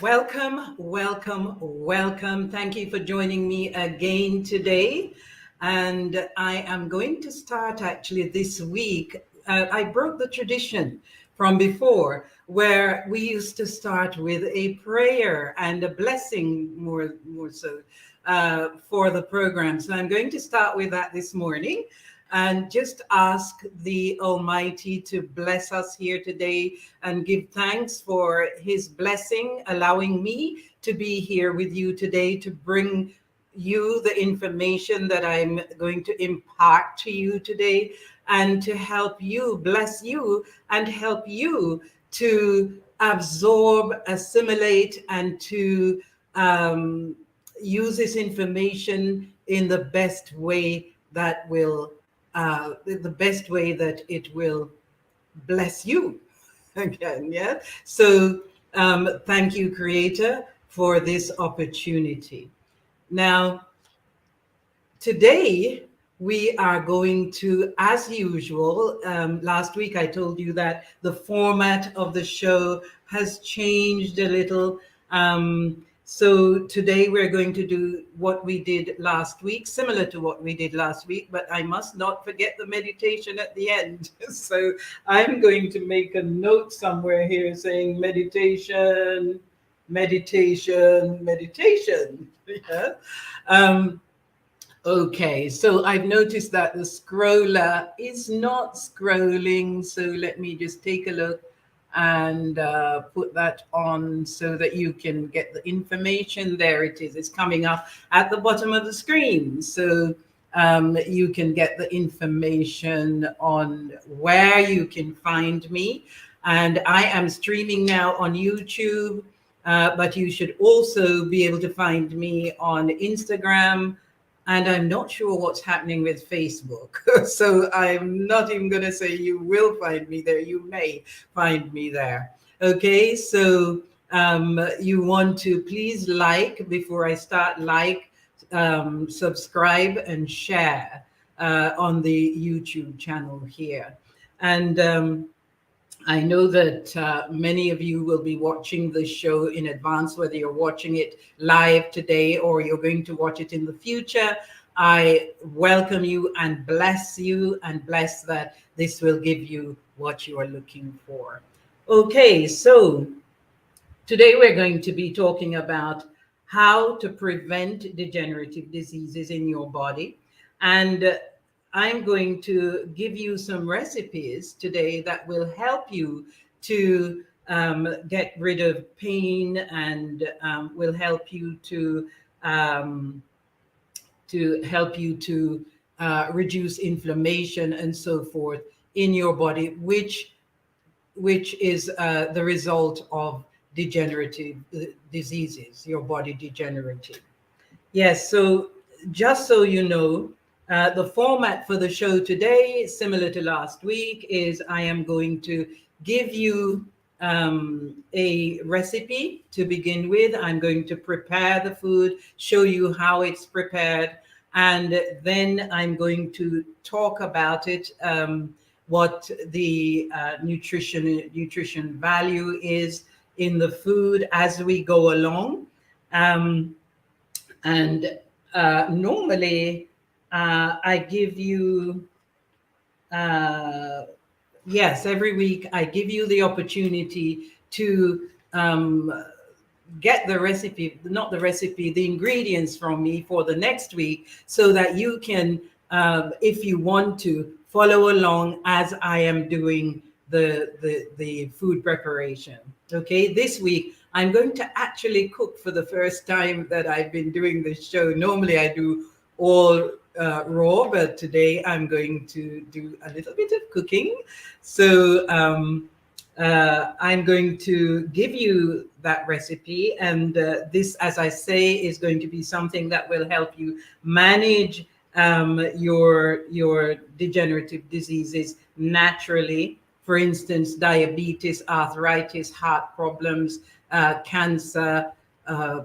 Welcome, welcome, welcome. Thank you for joining me again today. And I am going to start actually this week. I broke the tradition from before where we used to start with a prayer and a blessing, more so, for the program. So I'm going to start with that this morning and just ask the Almighty to bless us here today and give thanks for his blessing, allowing me to be here with you today to bring you the information that I'm going to impart to you today and to help you, bless you, and help you to absorb, assimilate, and to use this information in the best way that will the best way that it will bless you again. Yeah. So thank you, Creator, for this opportunity. Now, today we are going to, as usual, last week I told you that the format of the show has changed a little. So today we're going to do what we did last week, similar to what we did last week, but I must not forget the meditation at the end. So I'm going to make a note somewhere here saying meditation, meditation, meditation. Yeah. Um, Okay, so I've noticed that the scroller is not scrolling. So let me just take a look and put that on so that you can get the information. There it is. It's coming up at the bottom of the screen. So you can get the information on where you can find me. And I am streaming now on YouTube, but you should also be able to find me on Instagram, and I'm not sure what's happening with Facebook. So I'm not even going to say you will find me there. You may find me there. Okay, so you want to please like before I start, subscribe, and share on the YouTube channel here. And I know that many of you will be watching the show in advance, whether you're watching it live today or you're going to watch it in the future. I welcome you and bless that this will give you what you are looking for. Okay, so today we're going to be talking about how to prevent degenerative diseases in your body. And I'm going to give you some recipes today that will help you to get rid of pain and will help you um, to reduce inflammation and so forth in your body, which is the result of degenerative diseases, your body degenerative. Yes, so just so you know, the format for the show today, similar to last week, is I am going to give you a recipe to begin with. I'm going to prepare the food, show you how it's prepared, and then I'm going to talk about it, what the nutrition value is in the food as we go along. And normally I give you, uh, yes, every week I give you the opportunity to get the recipe, not the recipe, the ingredients from me for the next week so that you can, if you want to, follow along as I am doing the food preparation. Okay, this week I'm going to actually cook for the first time that I've been doing this show. Normally I do all raw, but today I'm going to do a little bit of cooking. So I'm going to give you that recipe, and this, as I say, is going to be something that will help you manage your degenerative diseases naturally. For instance, diabetes, arthritis, heart problems, cancer,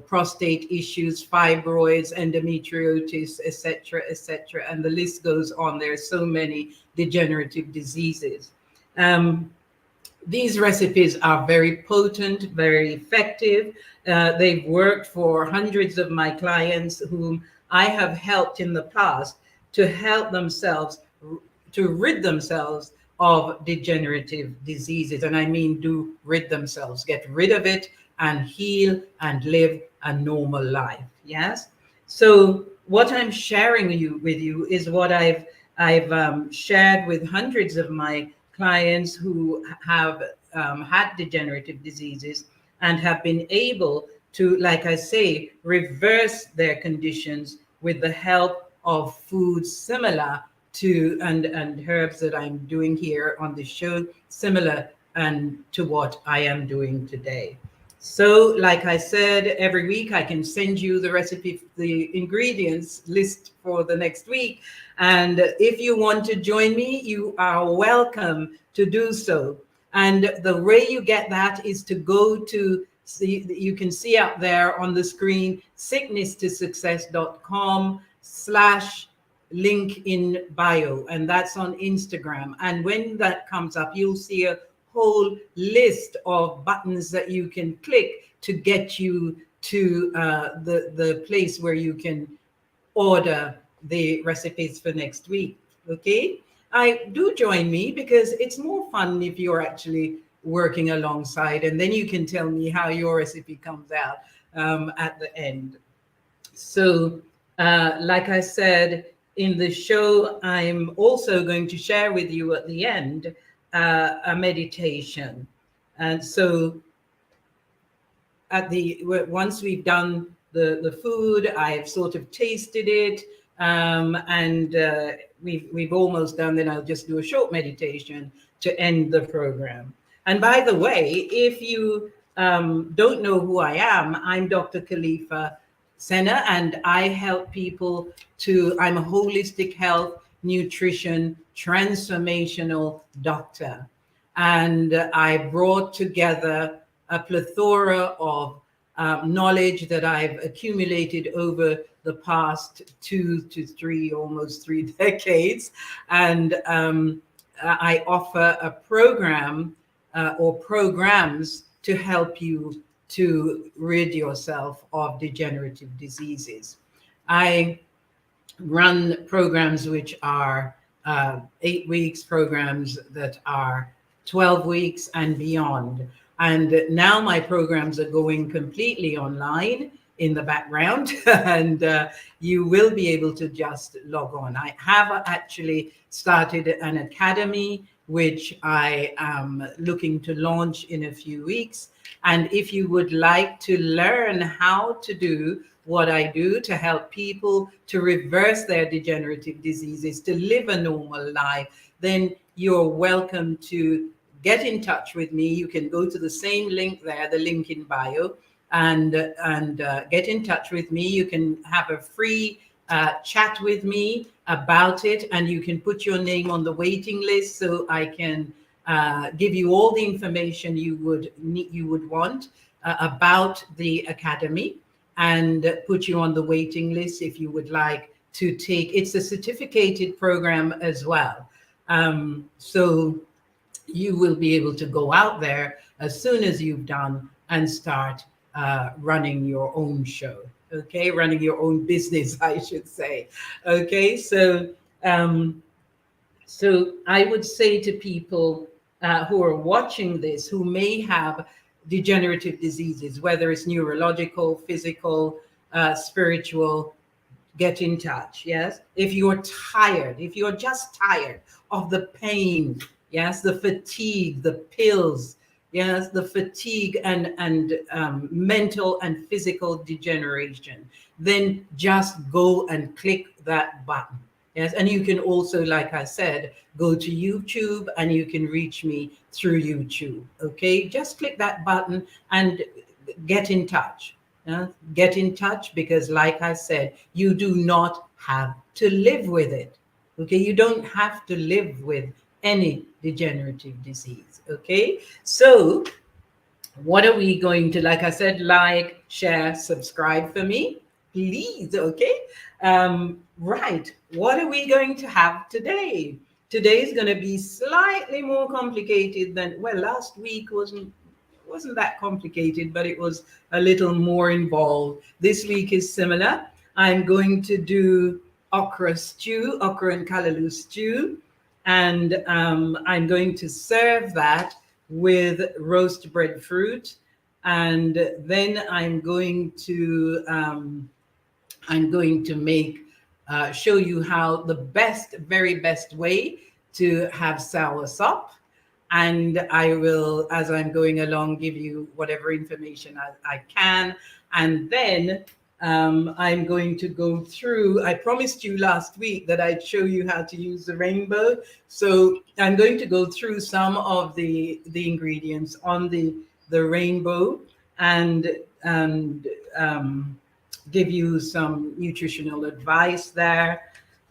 prostate issues, fibroids, endometriosis, etc., etc., and the list goes on. There are so many degenerative diseases. Um, These recipes are very potent, very effective. They've worked for hundreds of my clients whom I have helped in the past to help themselves, to rid themselves of degenerative diseases. And I mean, do rid themselves, get rid of it and heal and live a normal life. Yes. So what I'm sharing with you is what I've shared with hundreds of my clients who have had degenerative diseases and have been able to, like I say, reverse their conditions with the help of foods similar to and herbs that I'm doing here on the show, similar and to what I am doing today. So, like I said, every week I can send you the recipe, the ingredients list for the next week. And if you want to join me, you are welcome to do so. And the way you get that is to go to, see, you can see up there on the screen, sicknesstosuccess.com/link in bio, and that's on Instagram. And when that comes up, you'll see a whole list of buttons that you can click to get you to the place where you can order the recipes for next week. Okay, I do join me because it's more fun if you're actually working alongside, and then you can tell me how your recipe comes out at the end. So, like I said in the show, I'm also going to share with you at the end a meditation. And so, at the once we've done the food, I've sort of tasted it, and we've almost done. Then I'll just do a short meditation to end the program. And by the way, if you don't know who I am, I'm Dr. Kalifa Senna, and I help people to. I'm a holistic health, nutrition, transformational doctor, and I brought together a plethora of knowledge that I've accumulated over the past 2 to 3, almost 3 decades. And I offer a program or programs to help you to rid yourself of degenerative diseases. I run programs which are 8 weeks, programs that are 12 weeks and beyond. And now my programs are going completely online in the background, and you will be able to just log on. I have actually started an academy, which I am looking to launch in a few weeks. And if you would like to learn how to do what I do to help people to reverse their degenerative diseases, to live a normal life, then you're welcome to get in touch with me. You can go to the same link there, the link in bio, and get in touch with me. You can have a free chat with me about it, and you can put your name on the waiting list so I can give you all the information you would want about the academy, and put you on the waiting list if you would like to take. It's a certificated program as well. So you will be able to go out there as soon as you've done and start running your own show. Okay, running your own business, I should say. Okay, so so I would say to people who are watching this, who may have degenerative diseases, whether it's neurological, physical, spiritual, get in touch. Yes, if you're tired, if you're just tired of the pain, yes, the fatigue, the pills, yes, the fatigue and mental and physical degeneration, then just go and click that button. Yes, and you can also, like I said, go to YouTube and you can reach me through YouTube. Okay, just click that button and get in touch. Get in touch, because like I said, you do not have to live with it. Okay, you don't have to live with any degenerative disease. Okay, so what are we going to, like I said, like, share, subscribe for me, please. Okay, right, what are we going to have today? Today is going to be slightly more complicated than, well, last week wasn't that complicated, but it was a little more involved. This week is similar. I'm going to do okra stew, okra and callaloo stew, and I'm going to serve that with roast breadfruit, and then I'm going to make show you how the very best way to have soursop. And I will, as I'm going along, give you whatever information I can. And then I'm going to go through. I promised you last week that I'd show you how to use the rainbow. So I'm going to go through some of the ingredients on the rainbow, and and um, give you some nutritional advice there.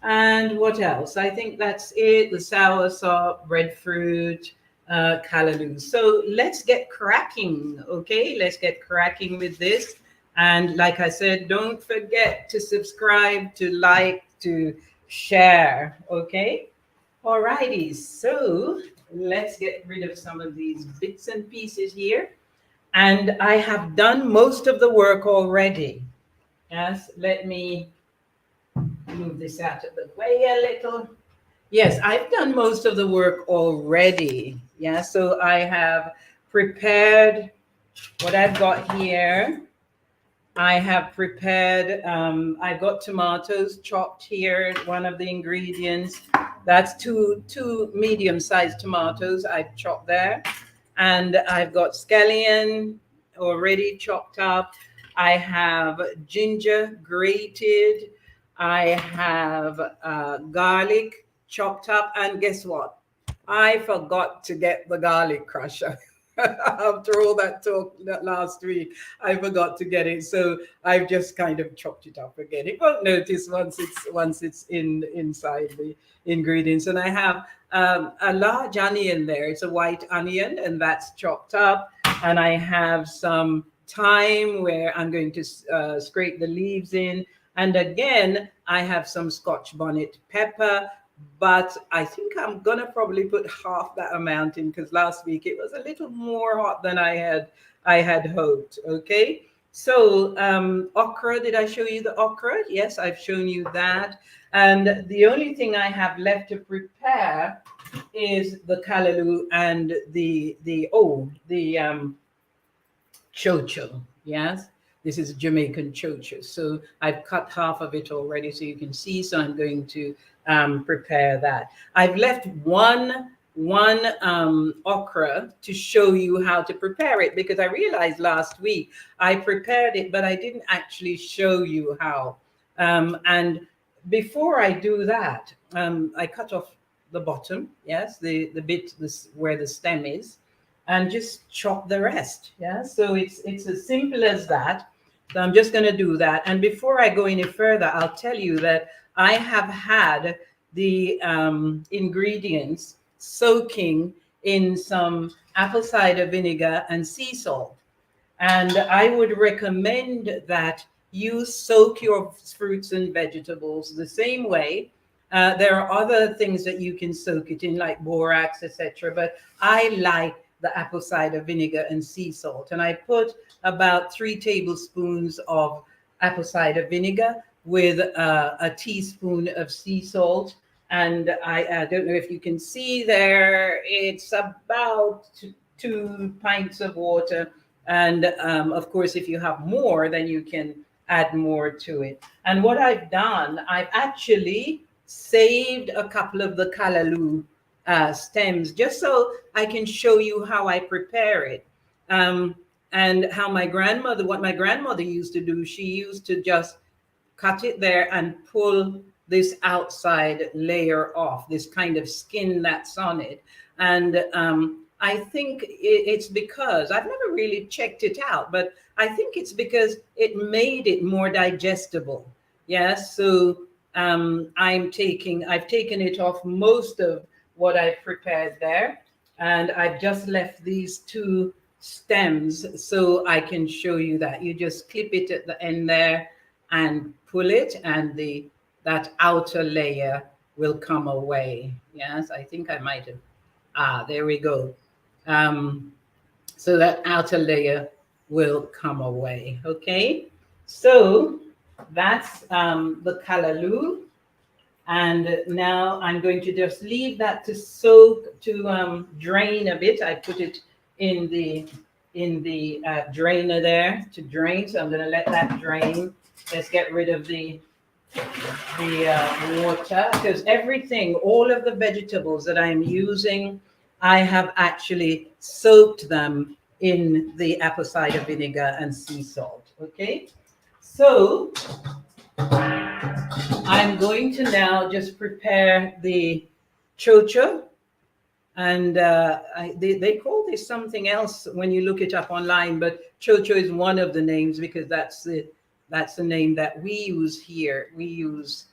And what else? I think that's it. The soursop, breadfruit, callaloo. So let's get cracking, okay? Let's get cracking with this. And like I said, don't forget to subscribe, to like, to share, okay? All righty. So let's get rid of some of these bits and pieces here. And I have done most of the work already. Yes, let me move this out of the way a little. Yes, I've done most of the work already. Yeah, so I have prepared what I've got here. I have prepared, I've got tomatoes chopped here, one of the ingredients. That's two medium-sized tomatoes I've chopped there. And I've got scallion already chopped up. I have ginger grated. I have garlic chopped up. And guess what? I forgot to get the garlic crusher. After all that talk last week, I forgot to get it, so I've just kind of chopped it up again. It won't notice once it's inside the ingredients. And I have a large onion there. It's a white onion, and that's chopped up. And I have some thyme where I'm going to scrape the leaves in. And again, I have some Scotch bonnet pepper, but I think I'm gonna probably put half that amount in, because last week it was a little more hot than I had hoped. Okay, so okra, did I show you the okra? Yes, I've shown you that. And the only thing I have left to prepare is the callaloo and the chocho. Yes, this is Jamaican chocho. So I've cut half of it already, so you can see. So I'm going to prepare that. I've left one okra to show you how to prepare it, because I realized last week I prepared it, but I didn't actually show you how. And before I do that, I cut off the bottom, yes, the bit where the stem is, and just chop the rest. Yeah, so it's as simple as that. So I'm just going to do that. And before I go any further, I'll tell you that I have had the ingredients soaking in some apple cider vinegar and sea salt. And I would recommend that you soak your fruits and vegetables the same way. There are other things that you can soak it in, like borax, etc. But I like the apple cider vinegar and sea salt. And I put about 3 tablespoons of apple cider vinegar with a teaspoon of sea salt. And I don't know if you can see there, it's about 2 pints of water. And of course, if you have more, then you can add more to it. And what I've done, I've actually saved a couple of the callaloo stems, just so I can show you how I prepare it. And how what my grandmother used to do, she used to just cut it there and pull this outside layer off, this kind of skin that's on it. And I think it's because I've never really checked it out, but I think it's because it made it more digestible. Yes. So I've taken it off most of what I've prepared there, and I've just left these 2 stems so I can show you that. You just clip it at the end there and pull it, and that outer layer will come away. Yes, I think I might have. Ah, there we go. Um, so that outer layer will come away. Okay, so that's the callaloo. And now I'm going to just leave that to soak, to drain a bit. I put it in the drainer there to drain. So I'm going to let that drain. Let's get rid of the water, because everything, all of the vegetables that I'm using, I have actually soaked them in the apple cider vinegar and sea salt. Okay, so I'm going to now just prepare the chocho, and they call this something else when you look it up online, but chocho is one of the names because that's the name that we use here. We use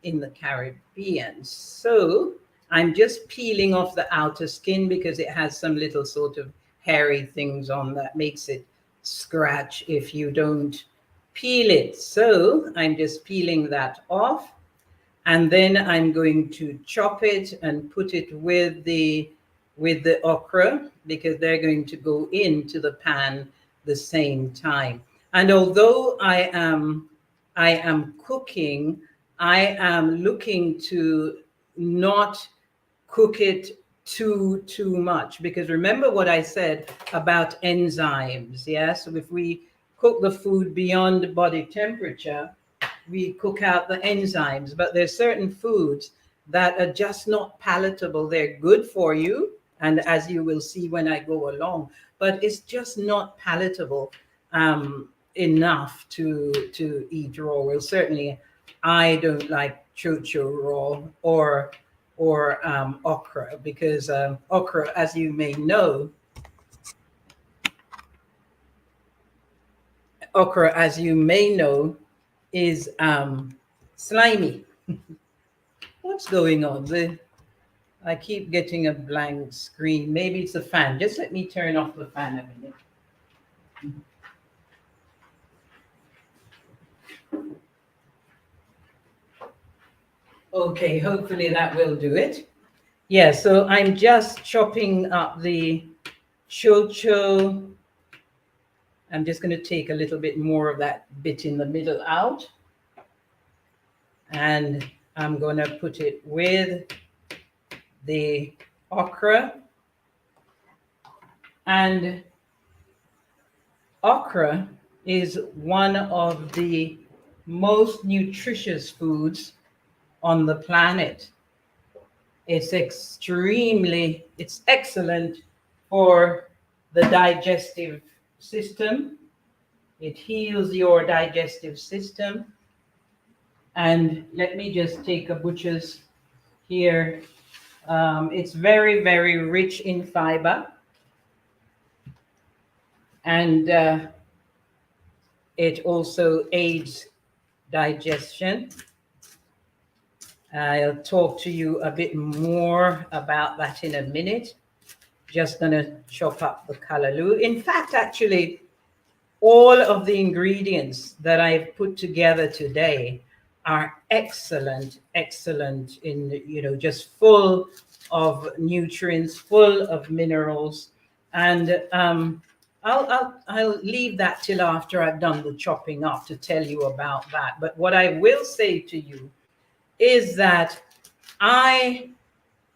in the Caribbean. So I'm just peeling off the outer skin because it has some little sort of hairy things on that makes it scratch if you don't peel it. So I'm just peeling that off. And then I'm going to chop it and put it with the okra, because they're going to go into the pan the same time. And although I am cooking, I am looking to not cook it too much, because remember what I said about enzymes. Yes, so if we cook the food beyond body temperature, we cook out the enzymes. But there's certain foods that are just not palatable. They're good for you, and as you will see when I go along, but it's just not palatable enough to eat raw. Well, certainly I don't like chocho raw, or okra, because okra, as you may know, is slimy. What's going on? I keep getting a blank screen. Maybe it's a fan. Just let me turn off the fan a minute. Okay, hopefully that will do it. Yeah, so I'm just chopping up the chocho. I'm just going to take a little bit more of that bit in the middle out. And I'm going to put it with the okra. And okra is one of the most nutritious foods on the planet. It's excellent for the digestive system. It heals your digestive system. And let me just take a butcher's here. It's very, very rich in fiber. And it also aids digestion. I'll talk to you a bit more about that in a minute. Just gonna chop up the callaloo. In fact, actually, all of the ingredients that I've put together today are excellent, excellent in, just full of nutrients, full of minerals. And I'll leave that till after I've done the chopping up to tell you about that. But what I will say to you is that I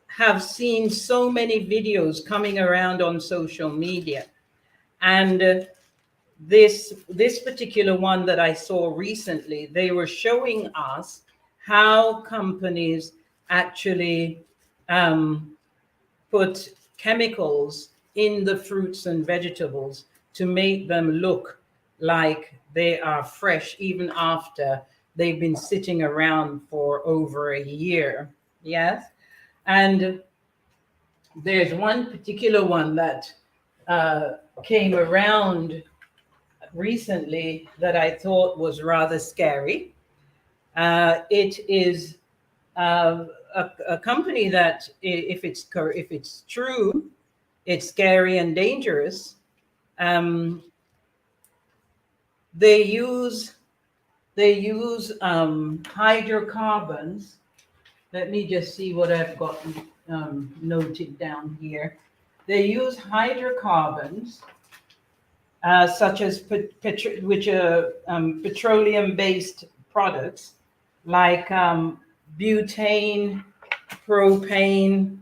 have seen so many videos coming around on social media, and this particular one that I saw recently, they were showing us how companies actually put chemicals in the fruits and vegetables to make them look like they are fresh even after they've been sitting around for over a year. Yes. And there's one particular one that came around recently that I thought was rather scary. It is a company that, if it's true, it's scary and dangerous. They use hydrocarbons Let me just see what I've got noted down here. They use hydrocarbons, such as which are petroleum-based products like butane, propane,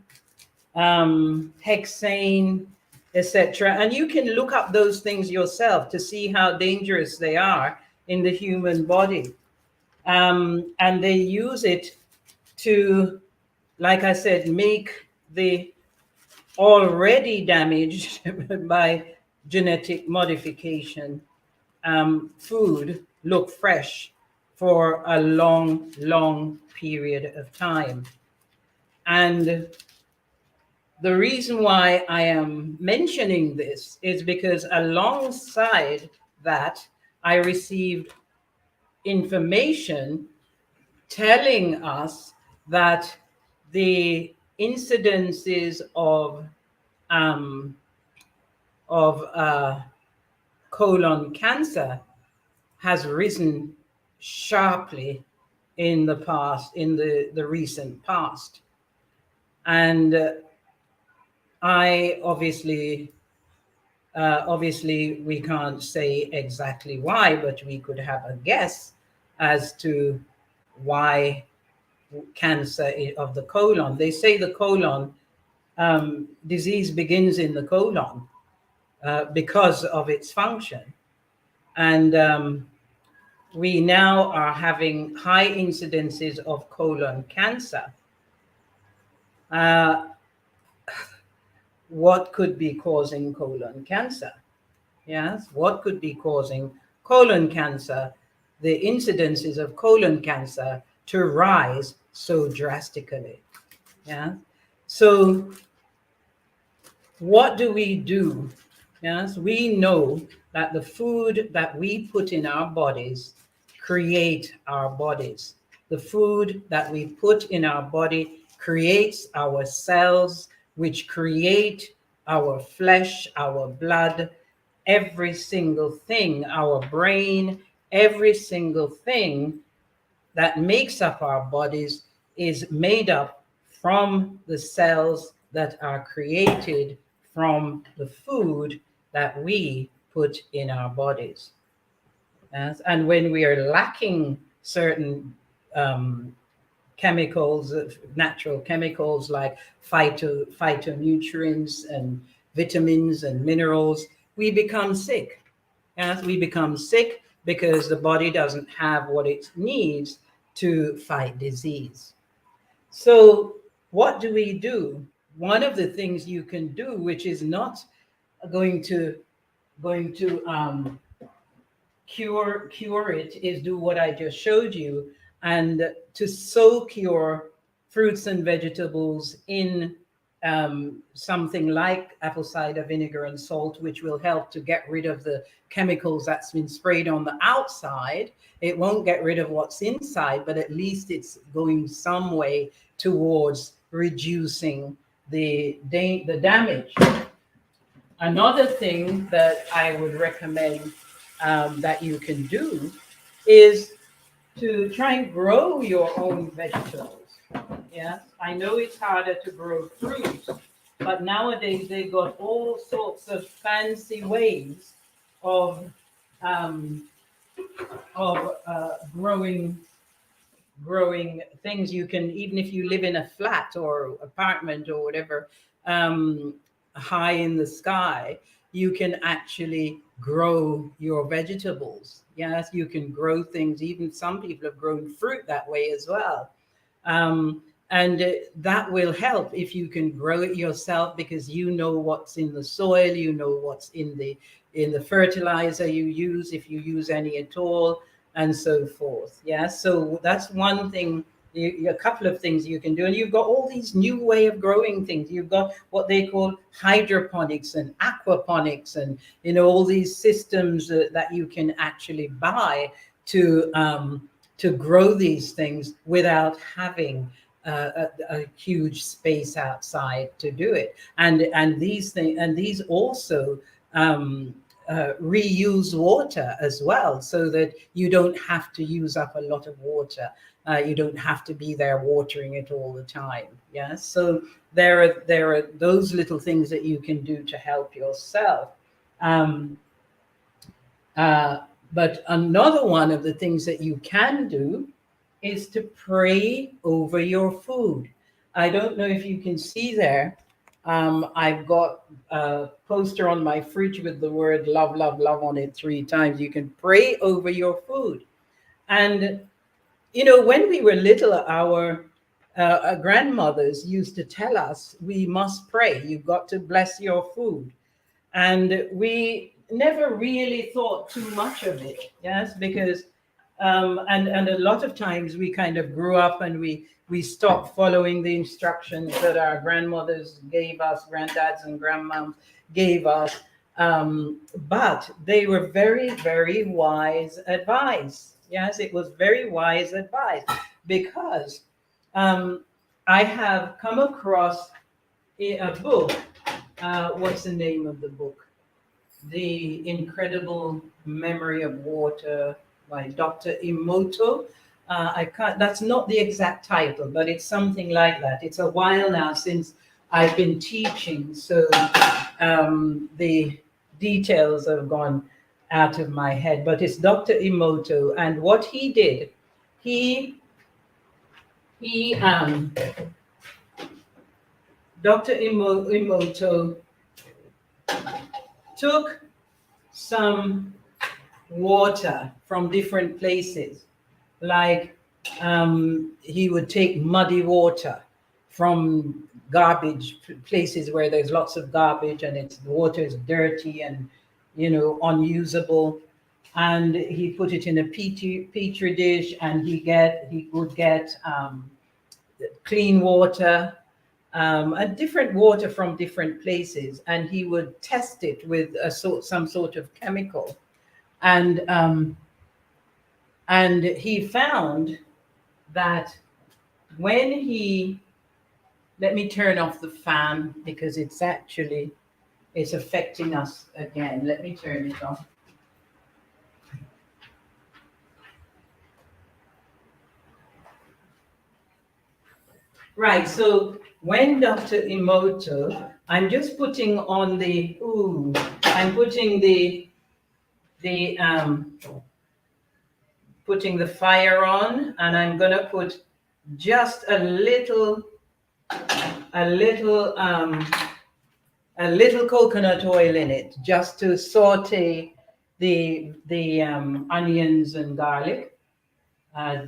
hexane, etc. And you can look up those things yourself to see how dangerous they are in the human body. And they use it to, like I said, make the already damaged by genetic modification food look fresh for a long, long period of time. And the reason why I am mentioning this is because alongside that, I received information telling us that the incidences um, of colon cancer has risen sharply in the past, in the recent past. And I obviously we can't say exactly why, but we could have a guess as to why cancer of the colon. They say the colon disease begins in the colon because of its function. And we now are having high incidences of colon cancer. What could be causing colon cancer? Yes, what could be causing colon cancer, the incidences of colon cancer to rise so drastically? Yeah. So what do we do? Yes, we know that the food that we put in our bodies create our bodies. The food that we put in our body creates our cells, which create our flesh, our blood, every single thing, our brain, every single thing that makes up our bodies is made up from the cells that are created from the food that we put in our bodies. Yes? And when we are lacking certain chemicals, natural chemicals like phytonutrients and vitamins and minerals, we become sick. Yes, we become sick because the body doesn't have what it needs to fight disease. So what do we do? One of the things you can do, which is not going to going to cure it, is do what I just showed you, and to soak your fruits and vegetables in something like apple cider vinegar and salt, which will help to get rid of the chemicals that's been sprayed on the outside. It won't get rid of what's inside, but at least it's going some way towards reducing the damage. Another thing that I would recommend that you can do is to try and grow your own vegetables. Yes, I know it's harder to grow fruit, but nowadays they got all sorts of fancy ways of um, growing things. You can, even if you live in a flat or apartment or whatever, high in the sky, you can actually grow your vegetables. Yes, you can grow things. Even some people have grown fruit that way as well. And that will help if you can grow it yourself, because you know what's in the soil, you know what's in the fertilizer you use, if you use any at all, and so forth. Yeah, so that's one thing. A couple of things you can do, and you've got all these new way of growing things. You've got what they call hydroponics and aquaponics, and all these systems that you can actually buy to grow these things without having a huge space outside to do it. And these things, and these also reuse water as well, so that you don't have to use up a lot of water You don't have to be there watering it all the time. Yes. So there are those little things that you can do to help yourself. Um, uh, but another one of the things that you can do is to pray over your food. I don't know if you can see there. I've got a poster on my fridge with the word love, love, love on it 3 times. You can pray over your food. And, when we were little, our grandmothers used to tell us we must pray. You've got to bless your food. And we never really thought too much of it. Yes, because and a lot of times we kind of grew up and we stopped following the instructions that our grandmothers gave us, granddads and grandmoms gave us. But they were very, very wise advice. Yes, it was very wise advice, because um, I have come across a book. What's the name of the book? The Incredible Memory of Water by Dr. Emoto. I can't, that's not the exact title, but it's something like that. It's a while now since I've been teaching, so the details have gone out of my head. But it's Dr. Emoto, and what he did, he he Dr. Emoto took some water from different places. Like he would take muddy water from garbage places where there's lots of garbage and the water is dirty and unusable. And he put it in a petri dish, and he would get clean water, and different water from different places, and he would test it with some sort of chemical, and he found that when he let me turn off the fan because it's affecting us again. Let me turn it off. Right. So when Dr. Emoto, I'm just putting on I'm putting the putting the fire on, and I'm gonna put just a little coconut oil in it, just to saute the onions and garlic.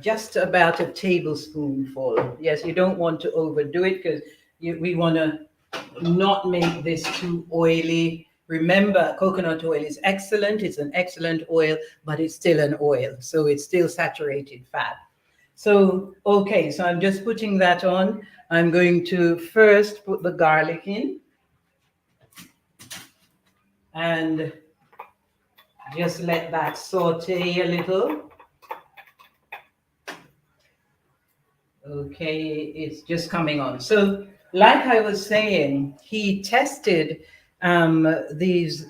Just about a tablespoonful. Yes, you don't want to overdo it because we want to not make this too oily. Remember, coconut oil is excellent. It's an excellent oil, but it's still an oil. So it's still saturated fat. So, okay, so I'm just putting that on. I'm going to first put the garlic in and just let that saute a little. Okay, it's just coming on. So, like I was saying, he tested the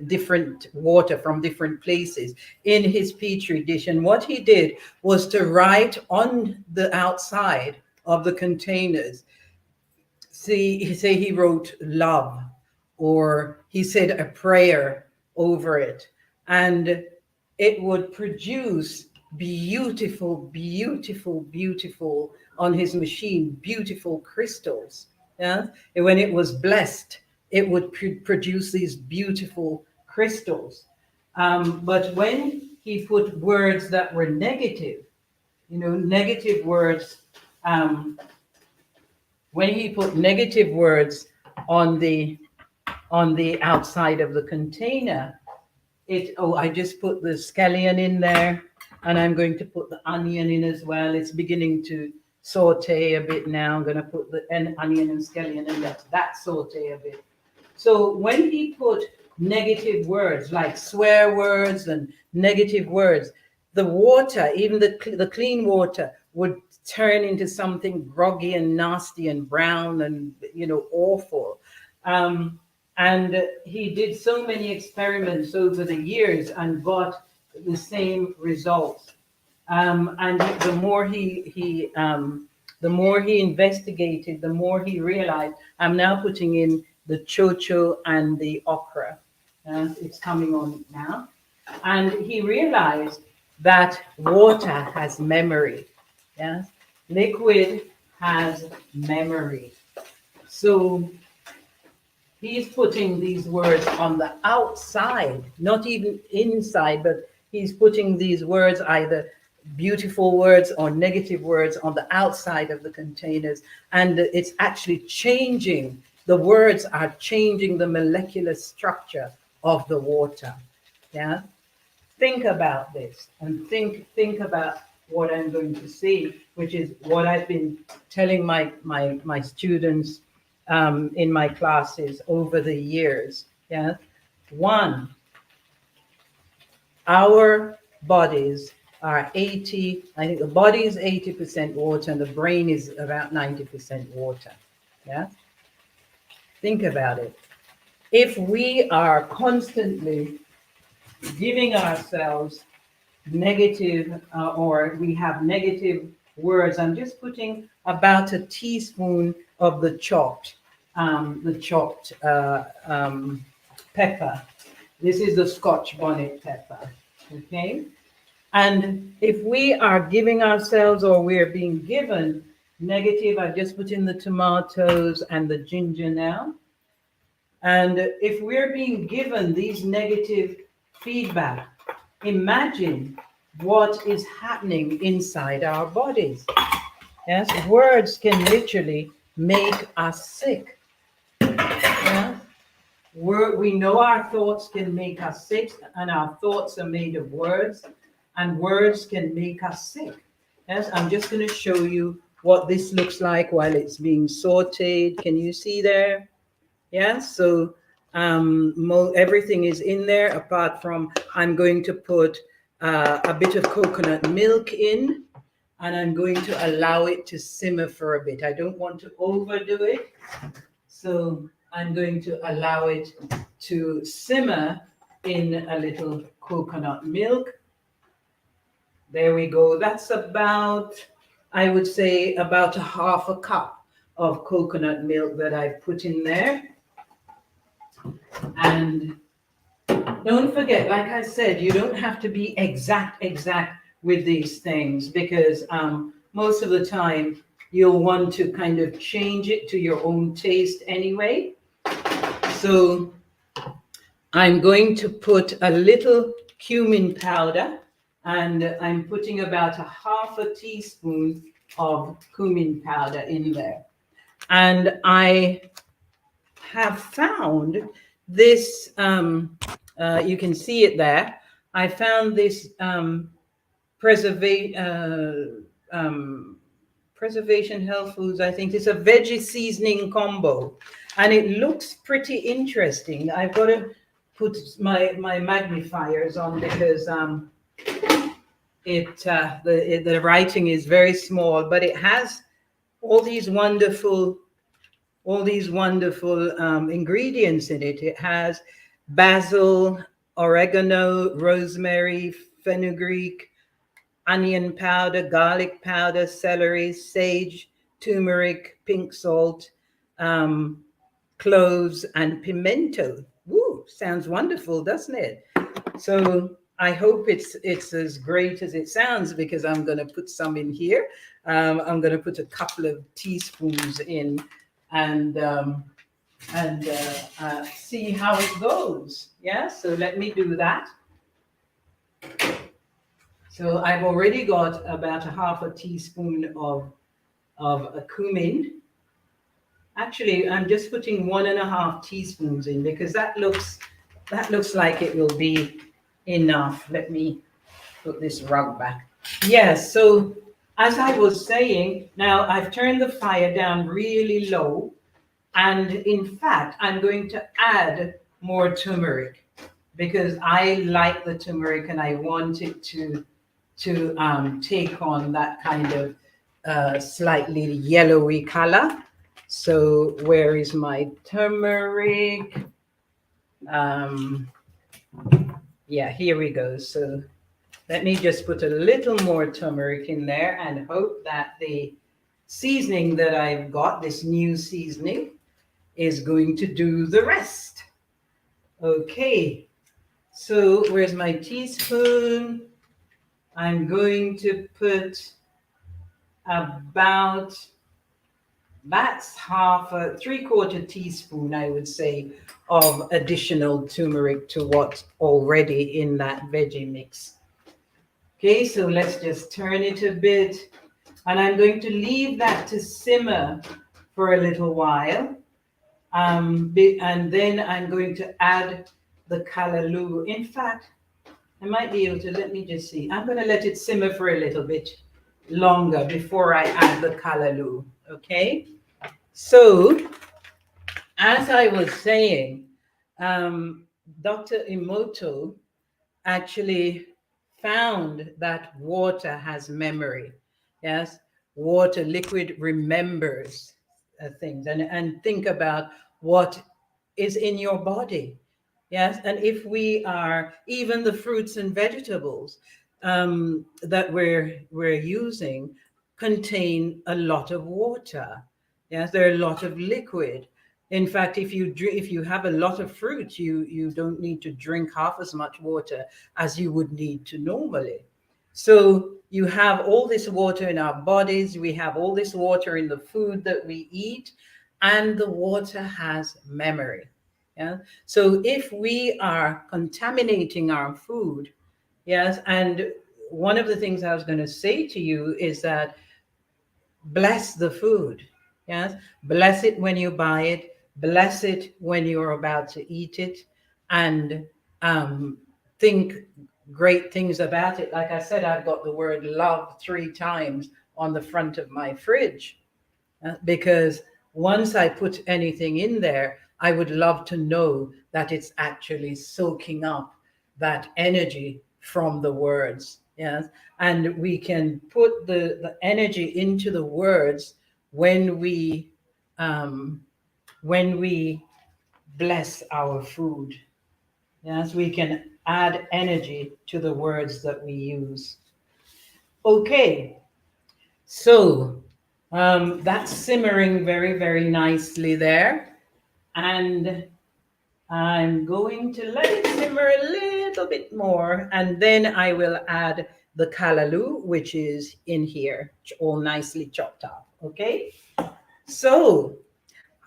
different water from different places in his petri dish, and what he did was to write on the outside of the containers. Say he wrote love, or he said a prayer over it, and it would produce beautiful, beautiful, beautiful on his machine, beautiful crystals. Yeah. And when it was blessed, it would produce these beautiful crystals. But when he put words that were negative, negative words, um, when he put negative words on the outside of the container, I just put the scallion in there, and I'm going to put the onion in as well. It's beginning to saute a bit now. I'm going to put the onion and scallion and let that saute a bit. So when he put negative words like swear words and negative words, the water, even the clean water, would turn into something groggy and nasty and brown and awful. And he did so many experiments over the years and got the same results. And the more he investigated, the more he realized I'm now putting in the chocho and the okra. It's coming on now, and he realized that water has memory. Yes, liquid has memory. So he's putting these words on the outside, not even inside, but he's putting these words, either beautiful words or negative words, on the outside of the containers. And it's actually changing, the words are changing the molecular structure of the water. Yeah. Think about this, and think about what I'm going to say, which is what I've been telling my students in my classes over the years. Yeah, one, our bodies are 80. I think the body is 80% water, and the brain is about 90% water. Yeah, think about it. If we are constantly giving ourselves negative or we have negative words. I'm just putting about a teaspoon of the chopped pepper. This is the Scotch bonnet pepper. Okay. And if we are giving ourselves or we're being given negative, I've just put in the tomatoes and the ginger now. And if we're being given these negative feedback, imagine what is happening inside our bodies. Yes, words can literally make us sick. Yeah? We know our thoughts can make us sick, and our thoughts are made of words, and words can make us sick. Yes, I'm just going to show you what this looks like while it's being sauteed. Can you see there? Yeah, so everything is in there apart from I'm going to put a bit of coconut milk in, and I'm going to allow it to simmer for a bit. I don't want to overdo it, so I'm going to allow it to simmer in a little coconut milk. There we go. That's about, I would say, about a half a cup of coconut milk that I've put in there. And don't forget, like I said, you don't have to be exact with these things, because most of the time you'll want to kind of change it to your own taste anyway. So I'm going to put a little cumin powder, and I'm putting about a half a teaspoon of cumin powder in there. And I have found this, you can see it there. I found this Preservation Health Foods, I think it's a veggie seasoning combo, and it looks pretty interesting. I've got to put my magnifiers on because the writing is very small, but it has all these wonderful ingredients in it. It has basil, oregano, rosemary, fenugreek, onion powder, garlic powder, celery, sage, turmeric, pink salt, cloves, and pimento. Woo, sounds wonderful, doesn't it? So I hope it's as great as it sounds, because I'm going to put some in here. I'm going to put a couple of teaspoons in, and see how it goes. Yeah, so let me do that. So I've already got about a half a teaspoon of a cumin. Actually, I'm just putting 1.5 teaspoons in, because that looks like it will be enough. Let me put this rug back. Yes, so as I was saying, now I've turned the fire down really low, and in fact, I'm going to add more turmeric, because I like the turmeric and I want it to take on that kind of slightly yellowy color. So where is my turmeric? Yeah, here we go. So Let me just put a little more turmeric in there and hope that the seasoning that I've got, this new seasoning, is going to do the rest. Okay, so where's my teaspoon? I'm going to put about, that's half a 3/4 teaspoon, I would say, of additional turmeric to what's already in that veggie mix. Okay, so let's just turn it a bit. And I'm going to leave that to simmer for a little while. And then I'm going to add the callaloo. In fact, I might be able to, let me just see. I'm going to let it simmer for a little bit longer before I add the callaloo. Okay? So, as I was saying, Dr. Emoto actually found that water has memory. Yes, water, liquid remembers things. And think about what is in your body. Yes, and if we are, even the fruits and vegetables that we're using contain a lot of water. Yes, there are a lot of liquid. In fact, if you have a lot of fruit, you don't need to drink half as much water as you would need to normally. So you have all this water in our bodies, we have all this water in the food that we eat, and the water has memory. Yeah. So if we are contaminating our food, yes, and one of the things I was going to say to you is that bless the food. Yes, bless it when you buy it, bless it when you're about to eat it, and um, think great things about it. Like I said, I've got the word love 3 times on the front of my fridge because once I put anything in there, I would love to know that it's actually soaking up that energy from the words. Yes. And we can put the energy into the words when we um, when we bless our food. Yes, we can add energy to the words that we use. Okay, so that's simmering very, very nicely there. And I'm going to let it simmer a little bit more. And then I will add the callaloo, which is in here, all nicely chopped up. Okay. So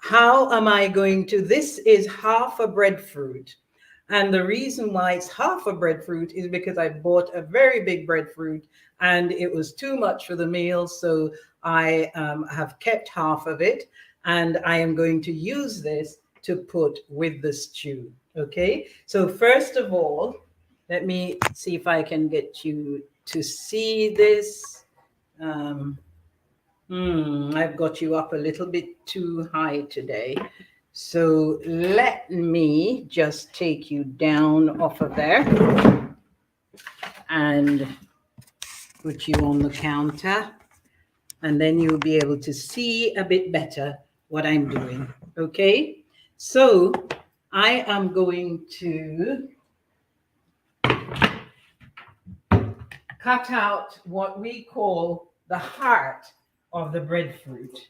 how am I going to? This is half a breadfruit. And the reason why it's half a breadfruit is because I bought a very big breadfruit and it was too much for the meal. So I have kept half of it and I am going to use this to put with the stew. Okay. So, first of all, let me see if I can get you to see this. Um, I've got you up a little bit too high today. So let me just take you down off of there and put you on the counter. And then you'll be able to see a bit better what I'm doing. Okay? So I am going to cut out what we call the heart of the breadfruit.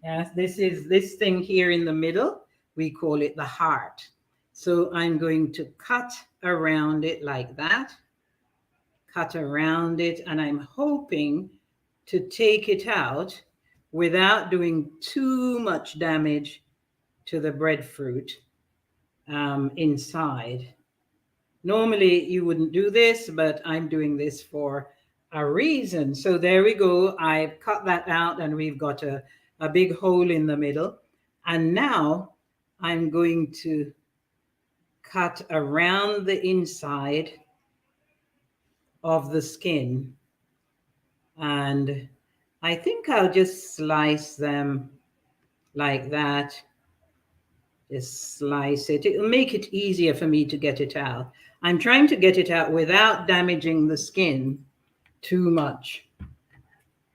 Yes, this is this thing here in the middle. We call it the heart. So I'm going to cut around it like that, cut around it, and I'm hoping to take it out without doing too much damage to the breadfruit inside. Normally you wouldn't do this, but I'm doing this for a reason. So there we go. I've cut that out and we've got a big hole in the middle. And now I'm going to cut around the inside of the skin. And I think I'll just slice them like that. Just slice it. It'll make it easier for me to get it out. I'm trying to get it out without damaging the skin too much.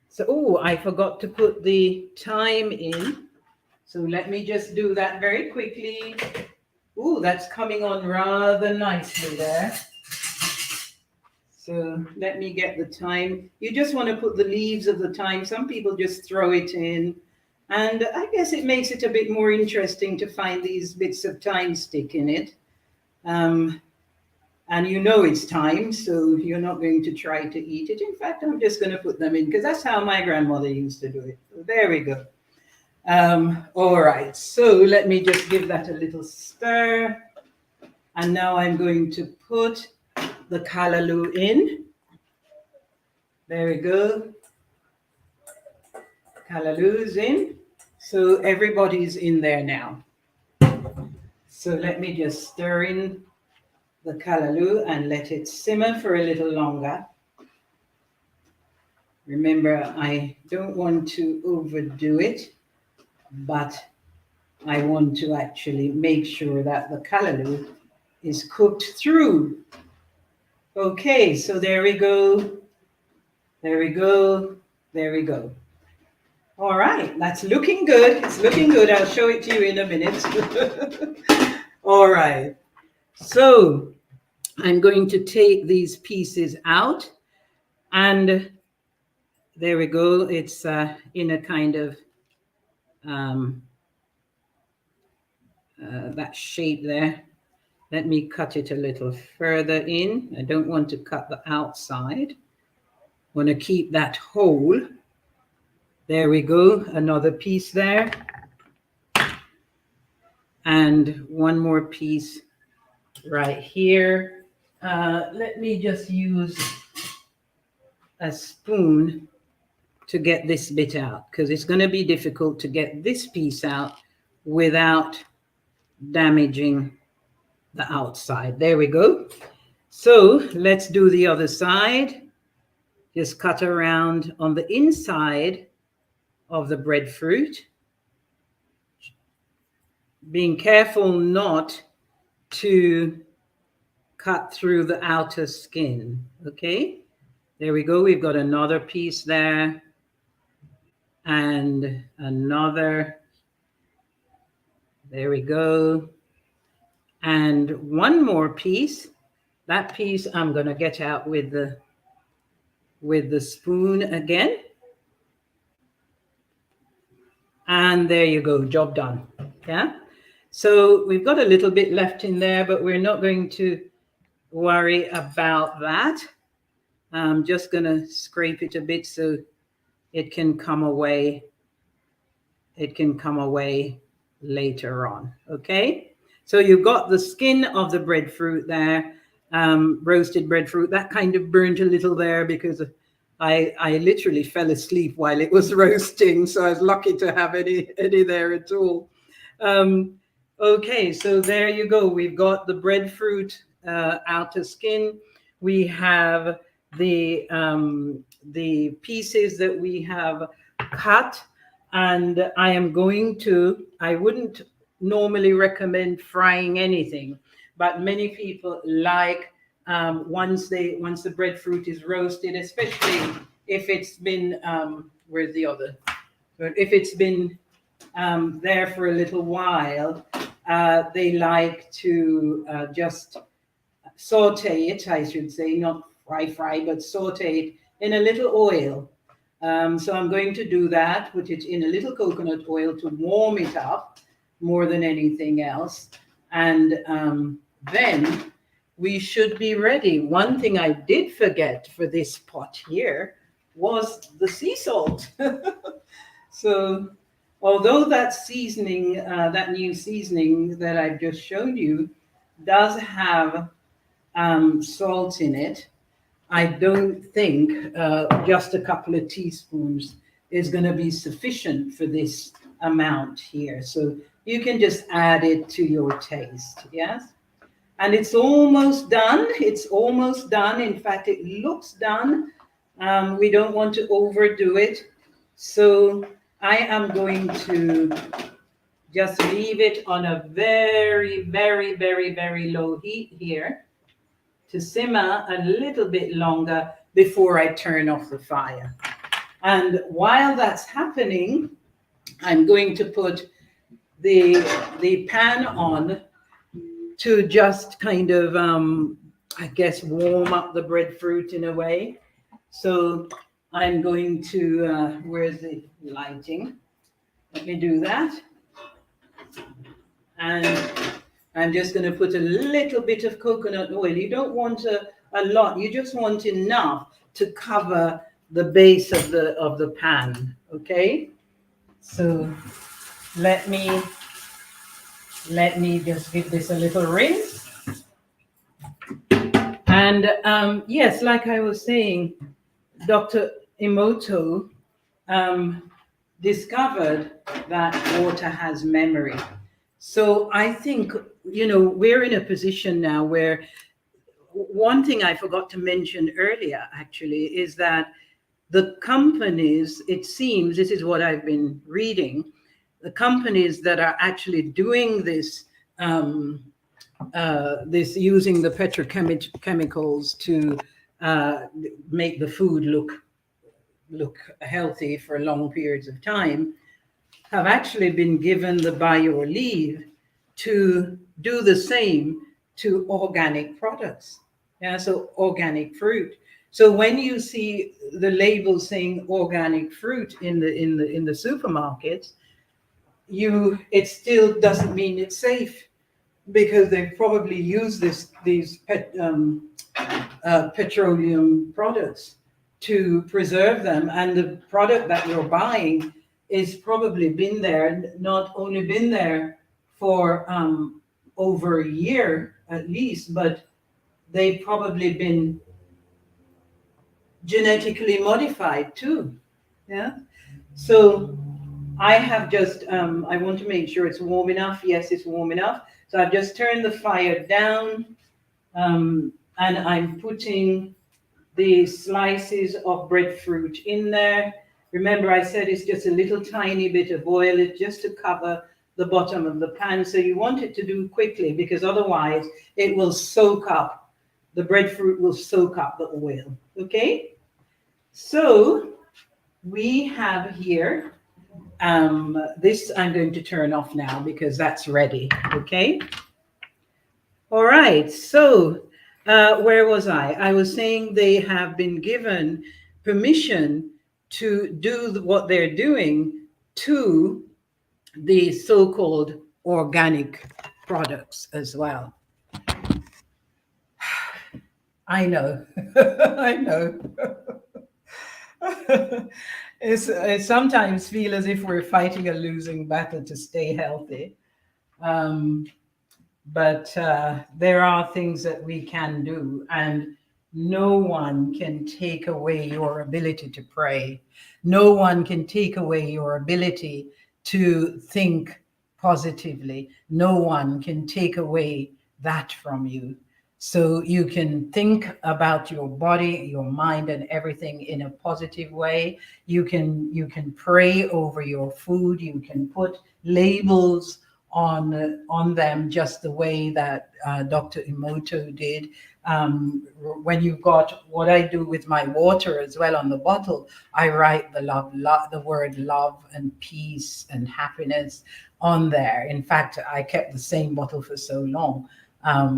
So, oh, I forgot to put the thyme in. So let me just do that very quickly. Oh, that's coming on rather nicely there. So let me get the thyme. You just want to put the leaves of the thyme. Some people just throw it in. And I guess it makes it a bit more interesting to find these bits of thyme stick in it. Um, and you know it's thyme, so you're not going to try to eat it. In fact, I'm just going to put them in because that's how my grandmother used to do it. So there we go. All right, so let me just give that a little stir. And now I'm going to put the callaloo in. There we go. Callaloo's in. So everybody's in there now. So let me just stir in the callaloo and let it simmer for a little longer. Remember, I don't want to overdo it, but I want to actually make sure that the callaloo is cooked through. Okay, so there we go. There we go. There we go. All right, that's looking good. It's looking good. I'll show it to you in a minute. All right. So I'm going to take these pieces out, and there we go. It's in a kind of that shape there. Let me cut it a little further in. I don't want to cut the outside. I want to keep that whole. There we go. Another piece there. And one more piece right here. Let me just use a spoon to get this bit out, because it's going to be difficult to get this piece out without damaging the outside. There we go. So let's do the other side. Just cut around on the inside of the breadfruit, being careful not to cut through the outer skin. Okay, there we go. We've got another piece there and another. There we go. And one more piece. That piece I'm going to get out with the spoon again. And there you go, job done. Yeah. So we've got a little bit left in there, but we're not going to worry about that. I'm just going to scrape it a bit so it can come away. It can come away later on. Okay. So you've got the skin of the breadfruit there, roasted breadfruit. That kind of burnt a little there because I literally fell asleep while it was roasting. So I was lucky to have any there at all. Okay, so there you go. We've got the breadfruit outer skin. We have the pieces that we have cut, and I wouldn't normally recommend frying anything, but many people like once the breadfruit is roasted, especially if it's been where's the other? But if it's been there for a little while, they like to just saute it, I should say, not fry, but saute it in a little oil. So I'm going to do that, put it in a little coconut oil to warm it up more than anything else. And then we should be ready. One thing I did forget for this pot here was the sea salt. So although that seasoning, that new seasoning that I've just shown you does have salt in it, I don't think just a couple of teaspoons is going to be sufficient for this amount here. So you can just add it to your taste, yes? And it's almost done. It's almost done. In fact, it looks done. We don't want to overdo it. So I am going to just leave it on a very, very, very, very low heat here to simmer a little bit longer before I turn off the fire. And while that's happening, I'm going to put the pan on to just kind of I guess, warm up the breadfruit in a way. So I'm going to, where's the lighting? Let me do that. And I'm just going to put a little bit of coconut oil. You don't want a lot. You just want enough to cover the base of the pan. Okay. So let me just give this a little rinse. And yes, like I was saying, Dr. Emoto discovered that water has memory. So I think, we're in a position now where one thing I forgot to mention earlier actually is that the companies, it seems, this is what I've been reading, the companies that are actually doing this, this using the petrochemicals to make the food look healthy for long periods of time, have actually been given the bio leave to do the same to organic products. Yeah, so organic fruit. So when you see the label saying organic fruit in the supermarkets, it still doesn't mean it's safe, because they probably use these petroleum products to preserve them, and the product that you're buying is probably been there, not only been there for over a year at least, but they've probably been genetically modified too. Yeah. So I have just, I want to make sure it's warm enough. Yes, it's warm enough. So I've just turned the fire down, and I'm putting the slices of breadfruit in there. Remember, I said it's just a little tiny bit of oil. It's just to cover the bottom of the pan. So you want it to do quickly, because otherwise it will soak up. The breadfruit will soak up the oil. Okay? So we have here, this I'm going to turn off now because that's ready. Okay? All right. So where was I? I was saying they have been given permission to do what they're doing to the so-called organic products as well. I know. I know. It sometimes feels as if we're fighting a losing battle to stay healthy. Um, but there are things that we can do, and no one can take away your ability to pray. No one can take away your ability to think positively. No one can take away that from you. So you can think about your body, your mind, and everything in a positive way. You can pray over your food. You can put labels on them, just the way that Dr. Emoto did. When you've got, what I do with my water as well on the bottle, I write the word love and peace and happiness on there. In fact, I kept the same bottle for so long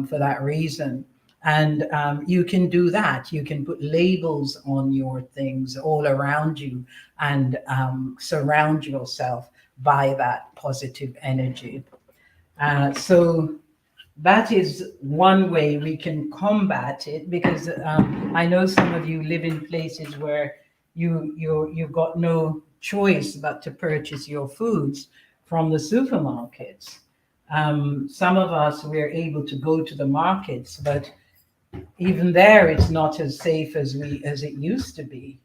for that reason. And you can do that. You can put labels on your things all around you, and surround yourself by that positive energy. So that is one way we can combat it, because I know some of you live in places where you've got no choice but to purchase your foods from the supermarkets. Some of us, we're able to go to the markets, but even there, it's not as safe as it used to be.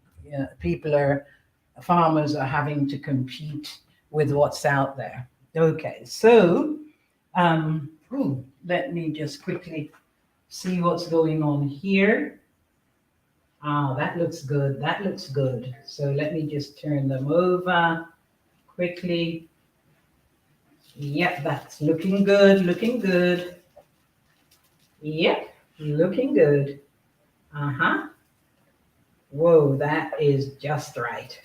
Farmers are having to compete with what's out there. Okay, so let me just quickly see what's going on here. That looks good. That looks good. So let me just turn them over quickly. Yep, that's looking good. Looking good. Yep, looking good. Uh-huh. Whoa, that is just right.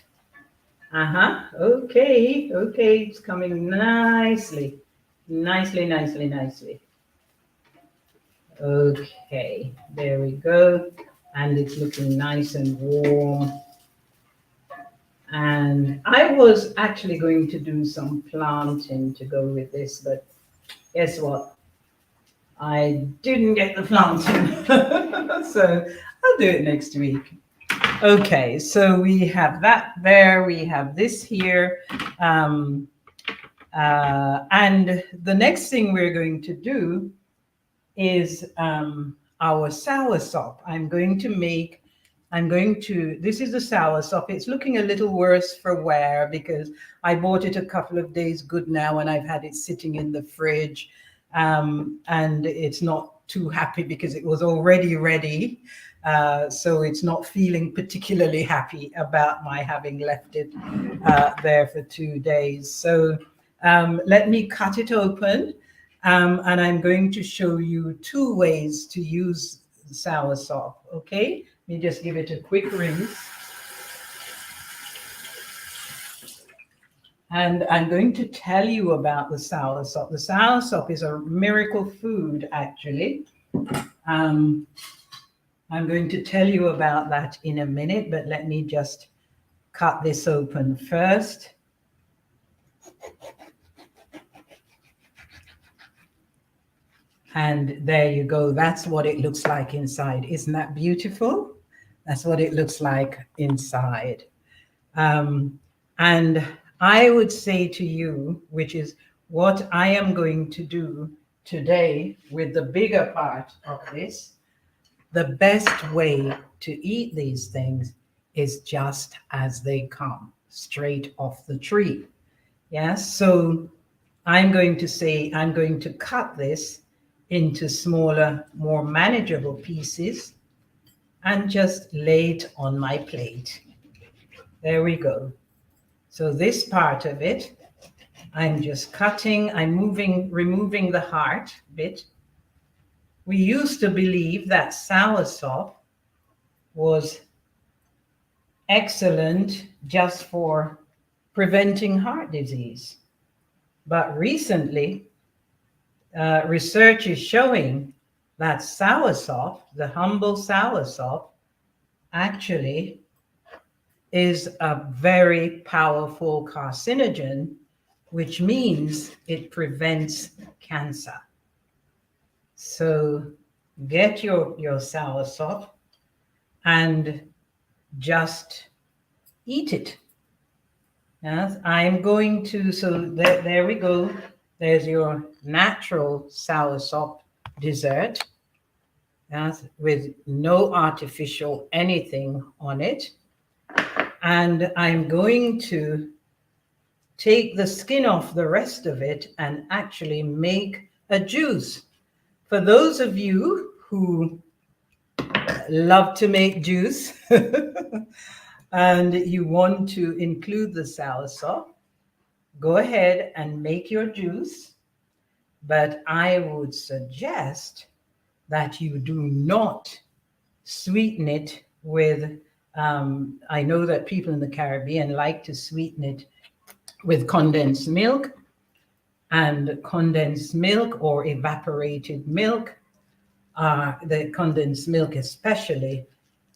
Uh-huh. Okay, okay, it's coming nicely. Nicely, nicely, nicely. Okay, there we go. And it's looking nice and warm. And I was actually going to do some planting to go with this, but guess what? I didn't get the planting. So I'll do it next week. Okay, so we have that there, we have this here. Um, and the next thing we're going to do is our soursop. This is the soursop. It's looking a little worse for wear because I bought it a couple of days good now and I've had it sitting in the fridge. And it's not too happy because it was already ready. So it's not feeling particularly happy about my having left it there for 2 days. So let me cut it open. And I'm going to show you 2 ways to use soursop. Okay, let me just give it a quick rinse. And I'm going to tell you about the soursop. The soursop is a miracle food, actually. I'm going to tell you about that in a minute, but let me just cut this open first. And there you go. That's what it looks like inside. Isn't that beautiful? That's what it looks like inside. And I would say to you, which is what I am going to do today with the bigger part of this, the best way to eat these things is just as they come, straight off the tree. Yes, so I'm going to cut this into smaller, more manageable pieces and just lay it on my plate. There we go. So this part of it, I'm just cutting, removing the heart bit. We used to believe that soursop was excellent just for preventing heart disease. But recently, research is showing that soursop, the humble soursop, actually is a very powerful carcinogen, which means it prevents cancer. So get your soursop and just eat it. Yes, I'm going to, so there we go. There's your natural soursop dessert. Yes, with no artificial anything on it. And I'm going to take the skin off the rest of it and actually make a juice. For those of you who love to make juice and you want to include the soursop, go ahead and make your juice. But I would suggest that you do not sweeten it with, I know that people in the Caribbean like to sweeten it with condensed milk, and condensed milk or evaporated milk, the condensed milk especially,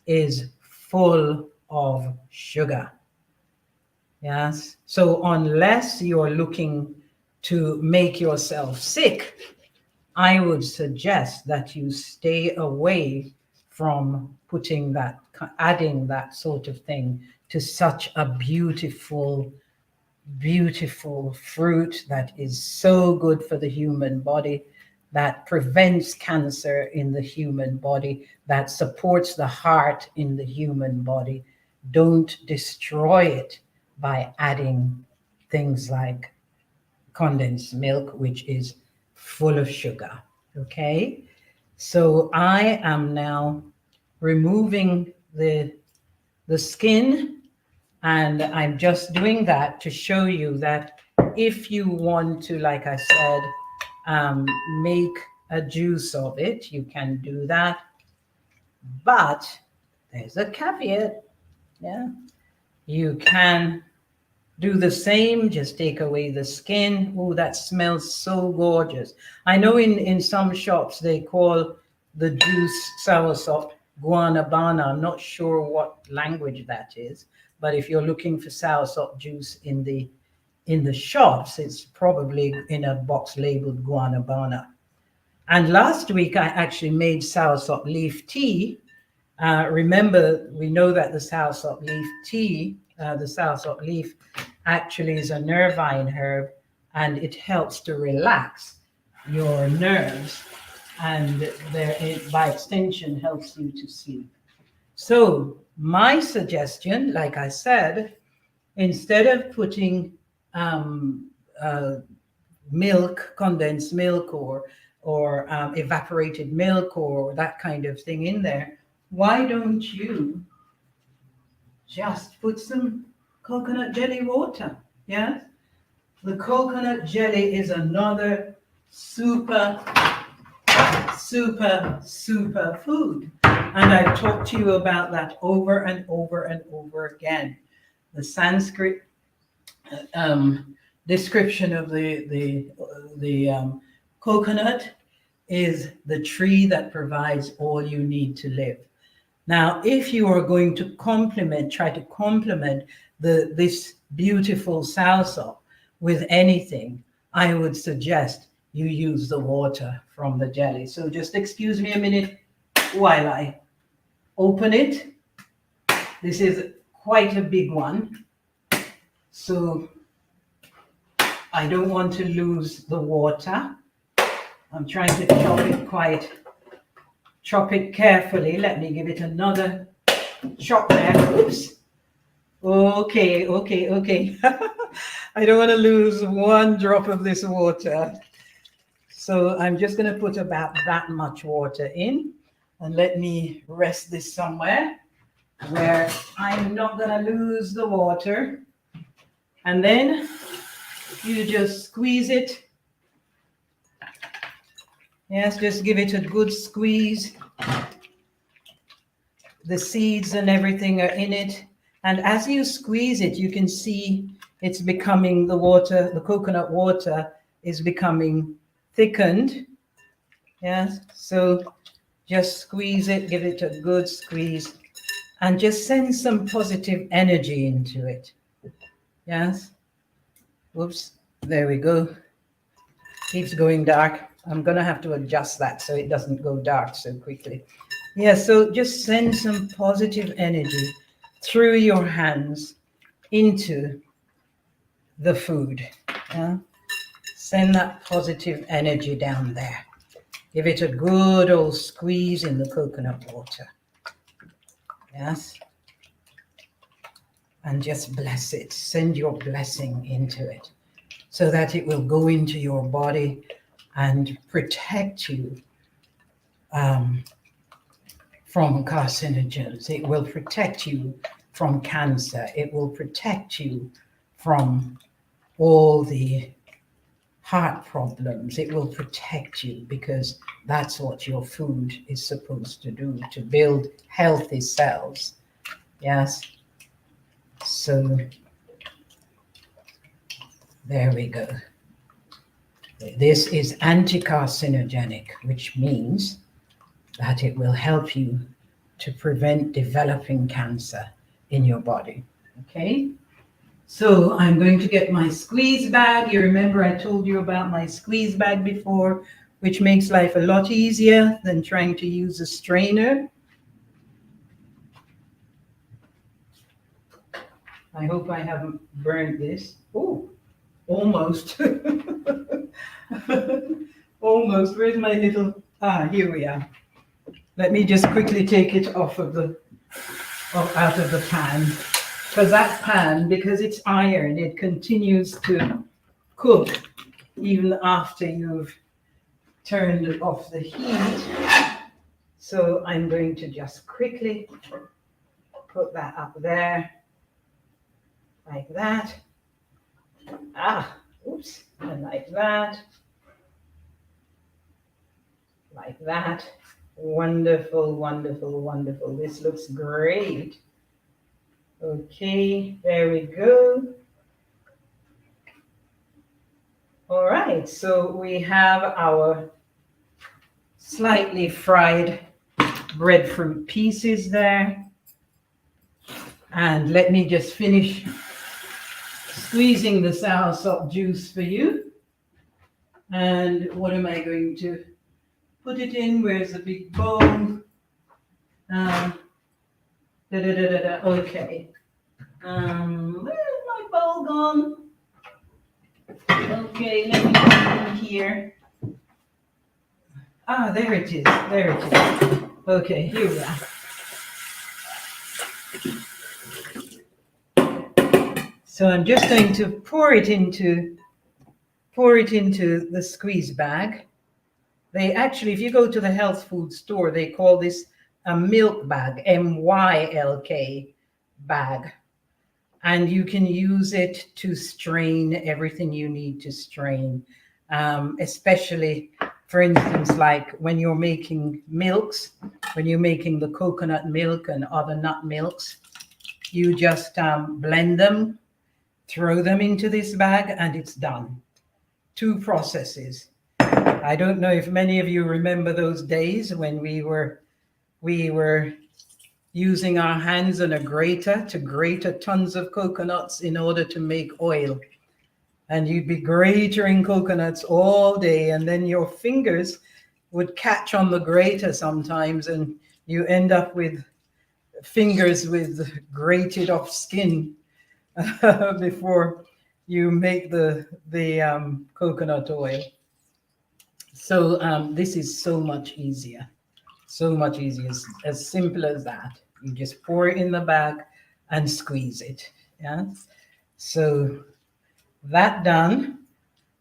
is full of sugar. Yes. So unless you're looking to make yourself sick, I would suggest that you stay away from adding that sort of thing to such a beautiful, beautiful fruit that is so good for the human body, that prevents cancer in the human body, that supports the heart in the human body. Don't destroy it by adding things like condensed milk, which is full of sugar. Okay, so I am now removing the skin, and I'm just doing that to show you that if you want to, like I said, make a juice of it, you can do that. But there's a caveat. Yeah, you can do the same, just take away the skin. Oh, that smells so gorgeous. I know in some shops they call the juice soursop guanabana. I'm not sure what language that is, but if you're looking for soursop juice in the shops, it's probably in a box labeled guanabana. And last week I actually made soursop leaf tea. Remember, we know that the soursop leaf tea, the soursop leaf actually is a nervine herb, and it helps to relax your nerves, and it, by extension, helps you to sleep. So my suggestion, like I said, instead of putting um, uh, milk, condensed milk, or evaporated milk, or that kind of thing in there, why don't you just put some coconut jelly water? Yes, the coconut jelly is another super, super food, and I've talked to you about that over and over and over again. The Sanskrit description of the coconut is the tree that provides all you need to live. Now, if you are going to try to complement this beautiful soursop with anything, I would suggest you use the water from the jelly. So just excuse me a minute while I open it. This is quite a big one, so I don't want to lose the water. I'm trying to chop it carefully. Let me give it another chop there. Oops. Okay. I don't want to lose one drop of this water. So I'm just going to put about that much water in, and let me rest this somewhere where I'm not going to lose the water. And then you just squeeze it. Yes, just give it a good squeeze. The seeds and everything are in it. And as you squeeze it, you can see it's becoming the coconut water is becoming thickened. Yes, so just squeeze it, give it a good squeeze, and just send some positive energy into it. Yes. Whoops, there we go. Keeps going dark. I'm going to have to adjust that so it doesn't go dark so quickly. Yeah, so just send some positive energy through your hands into the food. Yeah? Send that positive energy down there. Give it a good old squeeze in the coconut water. Yes? And just bless it. Send your blessing into it so that it will go into your body and protect you from carcinogens. It will protect you from cancer. It will protect you from all the heart problems. It will protect you because that's what your food is supposed to do, to build healthy cells. Yes. So there we go. This is anti-carcinogenic, which means that it will help you to prevent developing cancer in your body. Okay? So I'm going to get my squeeze bag. You remember I told you about my squeeze bag before, which makes life a lot easier than trying to use a strainer. I hope I haven't burned this. Oh, almost. Almost. Where's my little... here we are. Let me just quickly take it out of the pan. Because that pan, because it's iron, it continues to cook even after you've turned off the heat. So I'm going to just quickly put that up there, like that. Oops, and like that. Like that. Wonderful, wonderful, wonderful. This looks great. Okay, there we go. All right, so we have our slightly fried breadfruit pieces there. And let me just finish squeezing the soursop juice for you. And what am I going to put it in? Where's the big bowl? Okay. Where's my bowl gone? Okay, let me put it in here. Ah, there it is. There it is. Okay, here we are. So I'm just going to pour it into the squeeze bag. They actually, if you go to the health food store, they call this a milk bag, MYLK bag. And you can use it to strain everything you need to strain, especially, for instance, like when you're making milks, when you're making the coconut milk and other nut milks, you just blend them, throw them into this bag, and it's done. 2 processes. I don't know if many of you remember those days when we were using our hands and a grater to grate tons of coconuts in order to make oil. And you'd be gratering coconuts all day, and then your fingers would catch on the grater sometimes, and you end up with fingers with grated off skin before you make the coconut oil. So this is so much easier. So much easier, as simple as that. You just pour it in the bag and squeeze it. Yeah. So that done.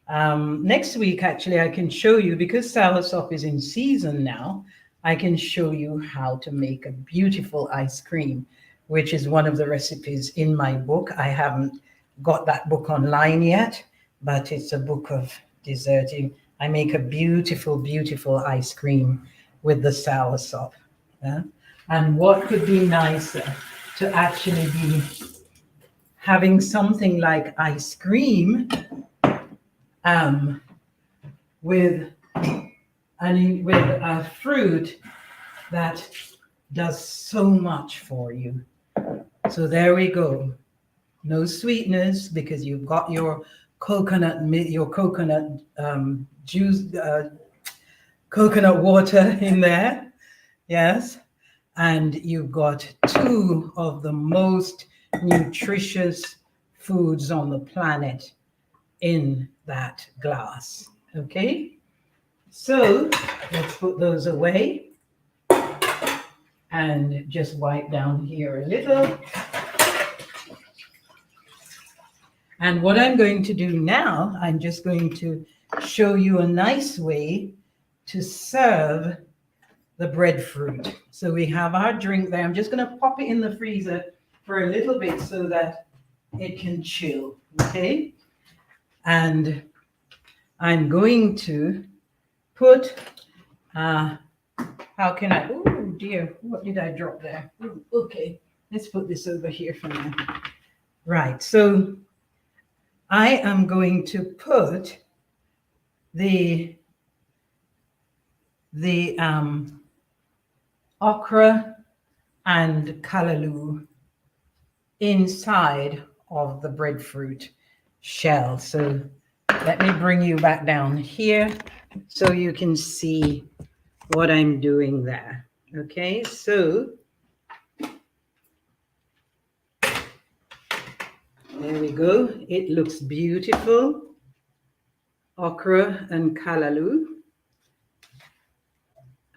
Next week, actually, I can show you, because soursop is in season now, I can show you how to make a beautiful ice cream, which is one of the recipes in my book. I haven't got that book online yet, but it's a book of desserting. I make a beautiful, beautiful ice cream with the soursop. Yeah? And what could be nicer to actually be having something like ice cream with a fruit that does so much for you. So there we go. No sweeteners, because you've got your coconut juice, coconut water in there. Yes. And you've got 2 of the most nutritious foods on the planet in that glass. Okay. So let's put those away and just wipe down here a little. And what I'm going to do now, I'm just going to show you a nice way to serve the breadfruit. So we have our drink there. I'm just going to pop it in the freezer for a little bit so that it can chill. Okay. And I'm going to put, how can I, oh dear, what did I drop there? Ooh, okay, let's put this over here for now. Right, so I am going to put the okra and callaloo inside of the breadfruit shell. So let me bring you back down here so you can see what I'm doing there. Okay, so there we go. It looks beautiful. Okra and callaloo.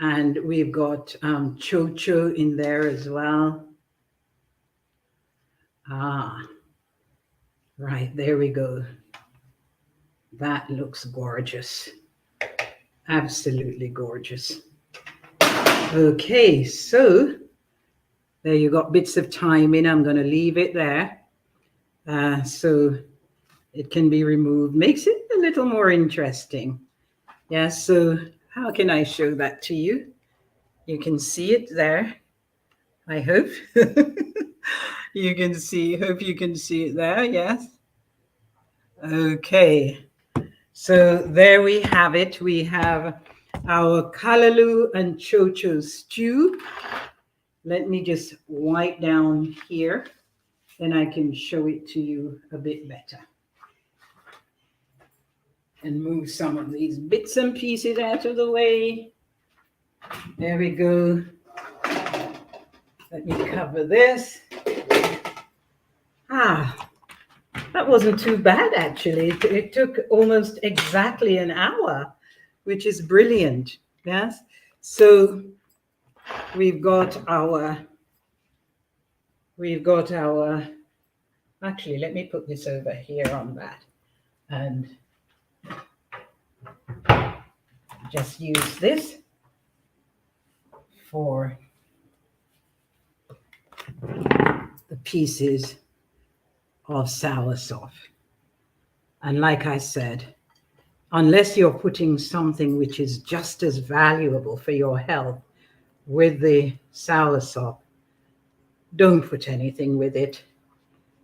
And we've got chocho in there as well. Ah, right, there we go. That looks gorgeous. Absolutely gorgeous. Okay, so there you got bits of thyme in. I'm going to leave it there so it can be removed. Makes it a little more interesting. Yeah, so how can I show that to you? You can see it there. I hope you can see. Hope you can see it there. Yes. Okay. So there we have it. We have our Kalaloo and Chocho stew. Let me just wipe down here, then I can show it to you a bit better. And move some of these bits and pieces out of the way. There we go. Let me cover this. That wasn't too bad, actually. It took almost exactly an hour, which is brilliant. Yes. So we've got our, actually, let me put this over here on that and just use this for the pieces of soursop. And like I said, unless you're putting something which is just as valuable for your health with the soursop, don't put anything with it.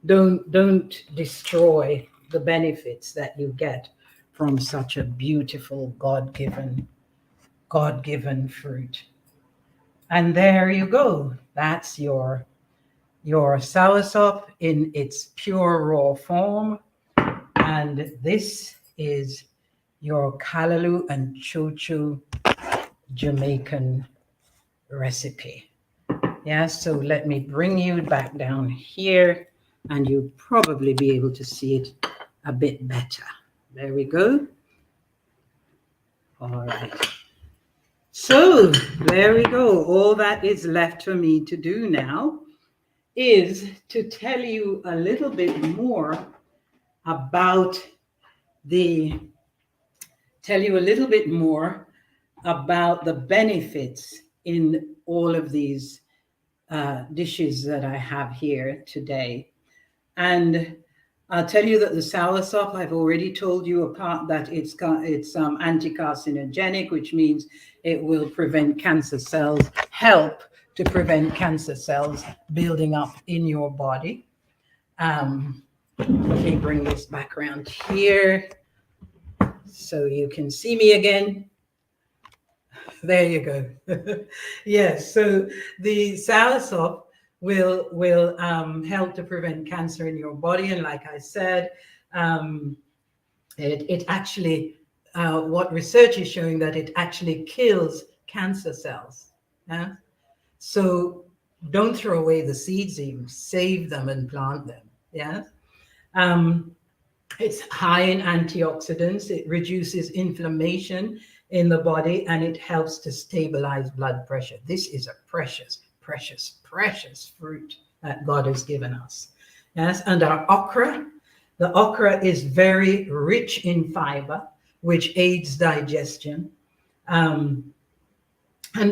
Don't destroy the benefits that you get from such a beautiful God-given fruit. And there you go. That's your soursop in its pure raw form. And this is your Kalaloo and Chocho Jamaican recipe. Yeah, so let me bring you back down here and you'll probably be able to see it a bit better. There we go. All right. So there we go. All that is left for me to do now is to tell you a little bit more about the benefits in all of these dishes that I have here today. And I'll tell you that the soursop, I've already told you apart that it's anti-carcinogenic, which means it will prevent cancer cells, help to prevent cancer cells building up in your body. Let me bring this back around here so you can see me again. There you go. Yes, so the soursop will help to prevent cancer in your body, and like I said, it actually what research is showing that it actually kills cancer cells. Yeah? So don't throw away the seeds, even save them and plant them. Yeah. It's high in antioxidants. It reduces inflammation in the body and it helps to stabilize blood pressure. This is a precious, precious, precious fruit that God has given us. Yes, and our okra. The okra is very rich in fiber, which aids digestion. And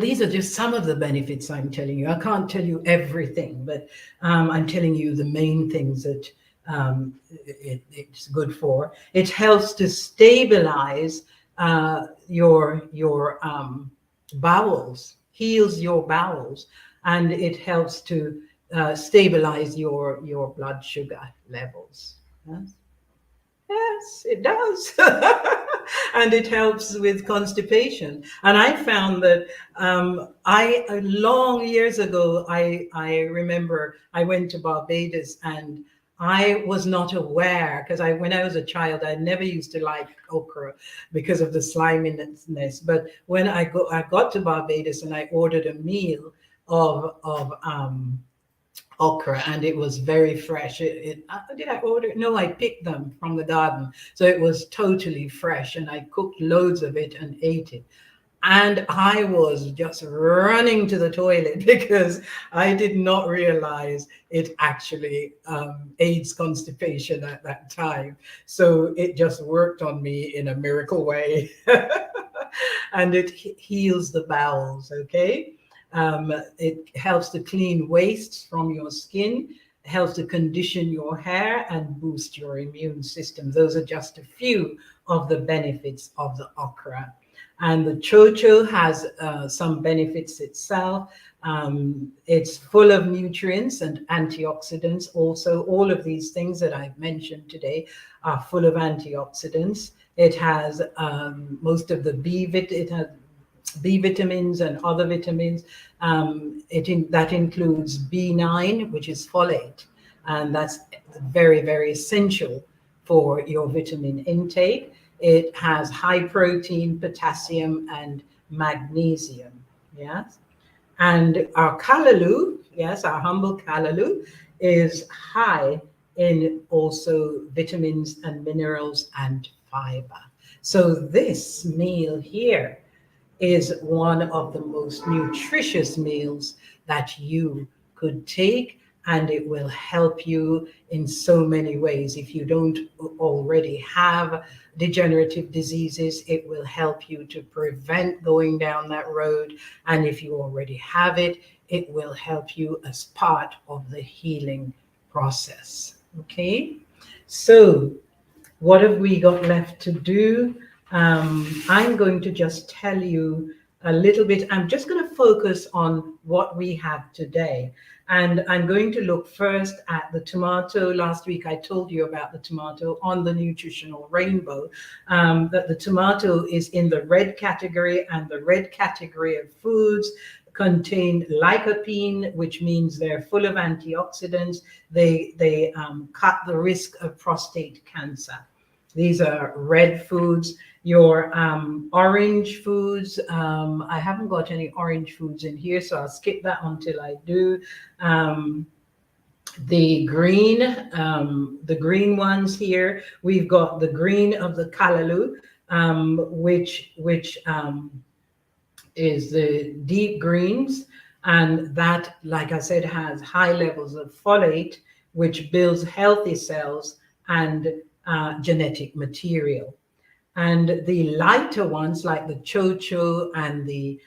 these are just some of the benefits I'm telling you. I can't tell you everything, but I'm telling you the main things that it's good for. It helps to stabilize your bowels, heals your bowels, and it helps to stabilize your blood sugar levels. Yes, yes, it does. And it helps with constipation. And I found that long years ago, I remember I went to Barbados and I was not aware because when I was a child, I never used to like okra because of the sliminess. But when I got to Barbados and I ordered a meal of okra and it was very fresh. Did I order? No, I picked them from the garden. So it was totally fresh and I cooked loads of it and ate it. And I was just running to the toilet because I did not realize it actually aids constipation at that time. So it just worked on me in a miracle way. And it heals the bowels, okay? It helps to clean wastes from your skin, helps to condition your hair and boost your immune system. Those are just a few of the benefits of the okra. And the chocho has some benefits itself. It's full of nutrients and antioxidants. Also, all of these things that I've mentioned today are full of antioxidants. It has most of the B vitamin. It has B vitamins and other vitamins. That includes B9, which is folate, and that's very, very essential for your vitamin intake. It has high protein, potassium, and magnesium. Yes. And our callaloo, yes, our humble callaloo, is high in also vitamins and minerals and fiber. So this meal here is one of the most nutritious meals that you could take, and it will help you in so many ways. If you don't already have degenerative diseases, it will help you to prevent going down that road. And if you already have it, it will help you as part of the healing process. Okay, so what have we got left to do? I'm going to just tell you a little bit. I'm just going to focus on what we have today. And I'm going to look first at the tomato. Last week, I told you about the tomato on the nutritional rainbow, that the tomato is in the red category, and the red category of foods contain lycopene, which means they're full of antioxidants. They cut the risk of prostate cancer. These are red foods. Your orange foods, I haven't got any orange foods in here, so I'll skip that until I do. The green ones here, we've got the green of the callaloo, which is the deep greens, and that, like I said, has high levels of folate, which builds healthy cells and genetic material. And the lighter ones, like the chocho and the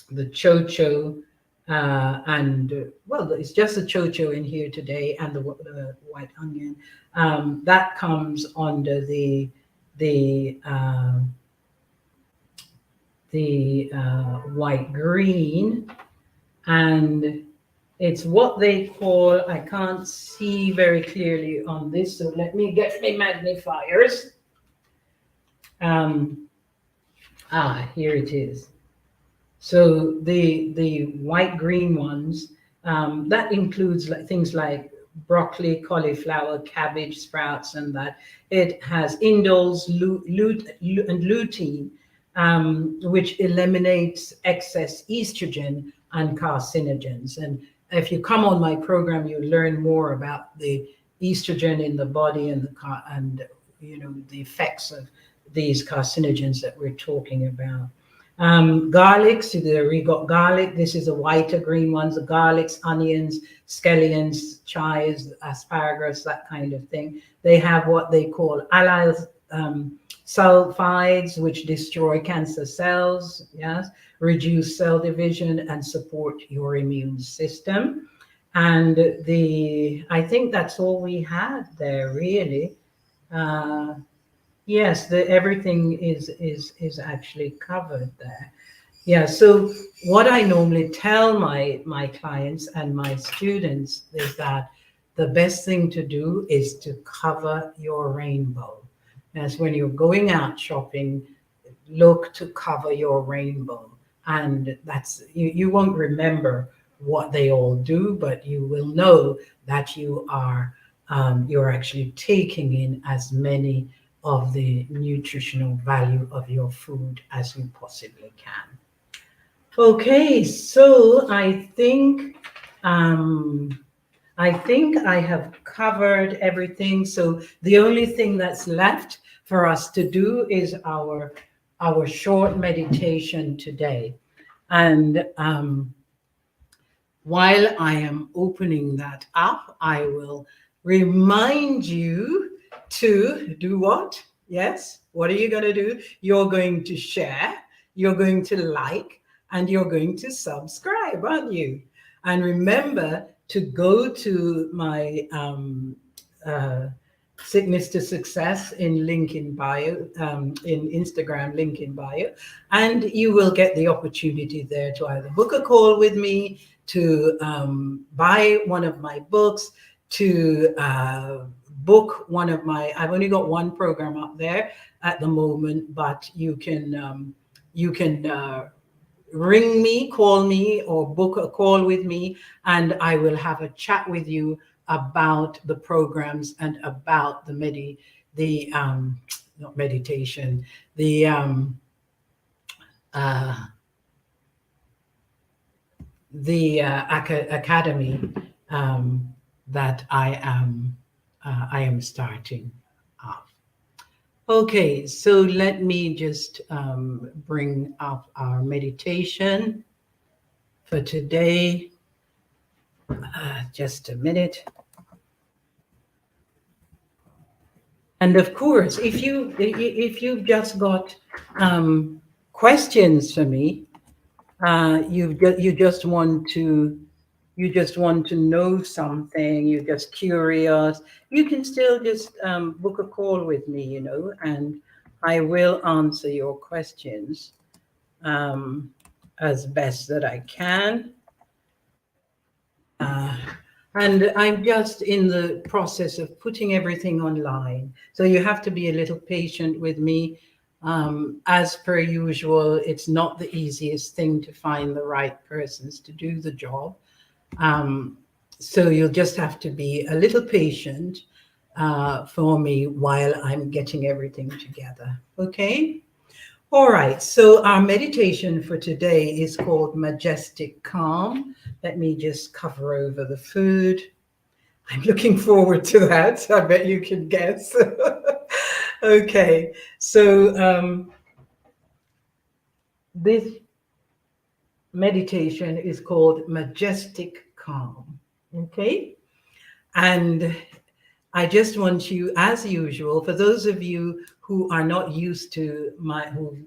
chocho, and well, it's just the chocho in here today, and the white onion, that comes under the white green, and it's what they call, I can't see very clearly on this, so let me get my magnifiers. Here it is. So the white green ones, that includes things like broccoli, cauliflower, cabbage, sprouts, and that. It has indoles, and lutein, which eliminates excess estrogen and carcinogens. And if you come on my program, you learn more about the estrogen in the body and the effects of these carcinogens that we're talking about. Garlics, so there we got garlic. This is the white or green ones, the garlics, onions, scallions, chives, asparagus, that kind of thing. They have what they call allyl sulfides, which destroy cancer cells, yes, reduce cell division, and support your immune system. And I think that's all we had there, really. Yes, everything is actually covered there. Yeah, so what I normally tell my clients and my students is that the best thing to do is to cover your rainbow. As when you're going out shopping, look to cover your rainbow. And that's, you won't remember what they all do, but you will know that you're actually taking in as many of the nutritional value of your food as you possibly can. Okay, so I think I have covered everything. So the only thing that's left for us to do is our short meditation today. And while I am opening that up, I will remind you to do what? Yes, what are you going to do? You're going to share, you're going to like, and you're going to subscribe, aren't you? And remember to go to my Sickness to Success in link in bio, in Instagram, link in bio, and you will get the opportunity there to either book a call with me, to buy one of my books, to book one of my, I've only got one program up there at the moment, but you can ring me, call me, or book a call with me, and I will have a chat with you about the programs and about the not meditation, uh, the academy um, that I am starting off. Okay, so let me just bring up our meditation for today. Just a minute. And of course, if you've just got questions for me, you just want to know something, you're just curious, you can still just book a call with me, and I will answer your questions as best that I can. Uh, and I'm just in the process of putting everything online. So you have to be a little patient with me. As per usual, it's not the easiest thing to find the right persons to do the job. So you'll just have to be a little patient for me while I'm getting everything together. Okay? All right, so our meditation for today is called Majestic Calm. Let me just cover over the food. I'm looking forward to that. I bet you can guess. Okay, so this meditation is called Majestic Calm. Okay, and I just want you, as usual, for those of you who are not used to who've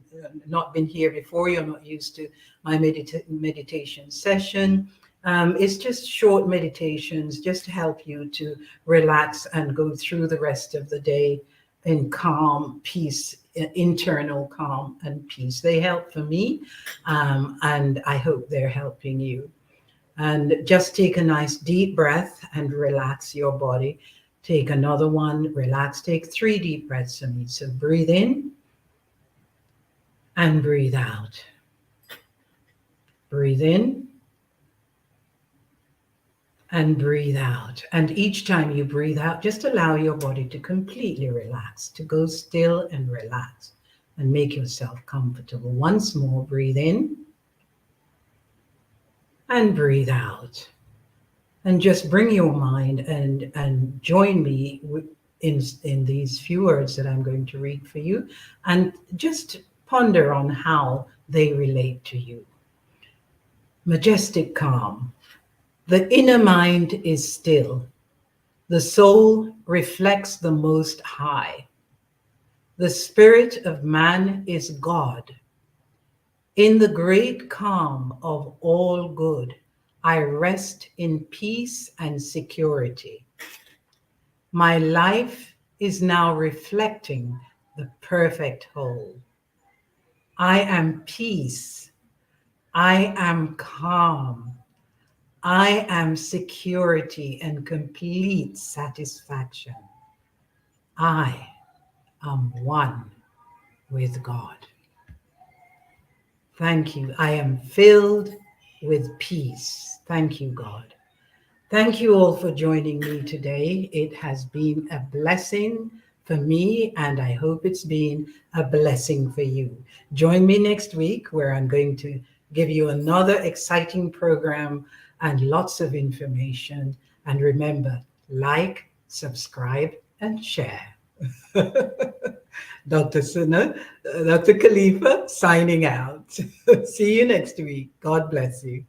not been here before, you're not used to my meditation session. It's just short meditations just to help you to relax and go through the rest of the day in calm, peace, internal calm and peace. They help for me, and I hope they're helping you. And just take a nice deep breath and relax your body. Take another one, relax. Take 3 deep breaths for me. So breathe in and breathe out. Breathe in and breathe out. And each time you breathe out, just allow your body to completely relax, to go still and relax and make yourself comfortable. Once more, breathe in and breathe out. And just bring your mind and join me in these few words that I'm going to read for you, and just ponder on how they relate to you. Majestic calm. The inner mind is still. The soul reflects the Most High. The spirit of man is God. In the great calm of all good, I rest in peace and security. My life is now reflecting the perfect whole. I am peace. I am calm. I am security and complete satisfaction. I am one with God. Thank you. I am filled with peace. Thank you, God. Thank you all for joining me today. It has been a blessing for me, and I hope it's been a blessing for you. Join me next week, where I'm going to give you another exciting program and lots of information. And remember, like, subscribe, and share. Dr. Kalifa signing out. See you next week. God bless you.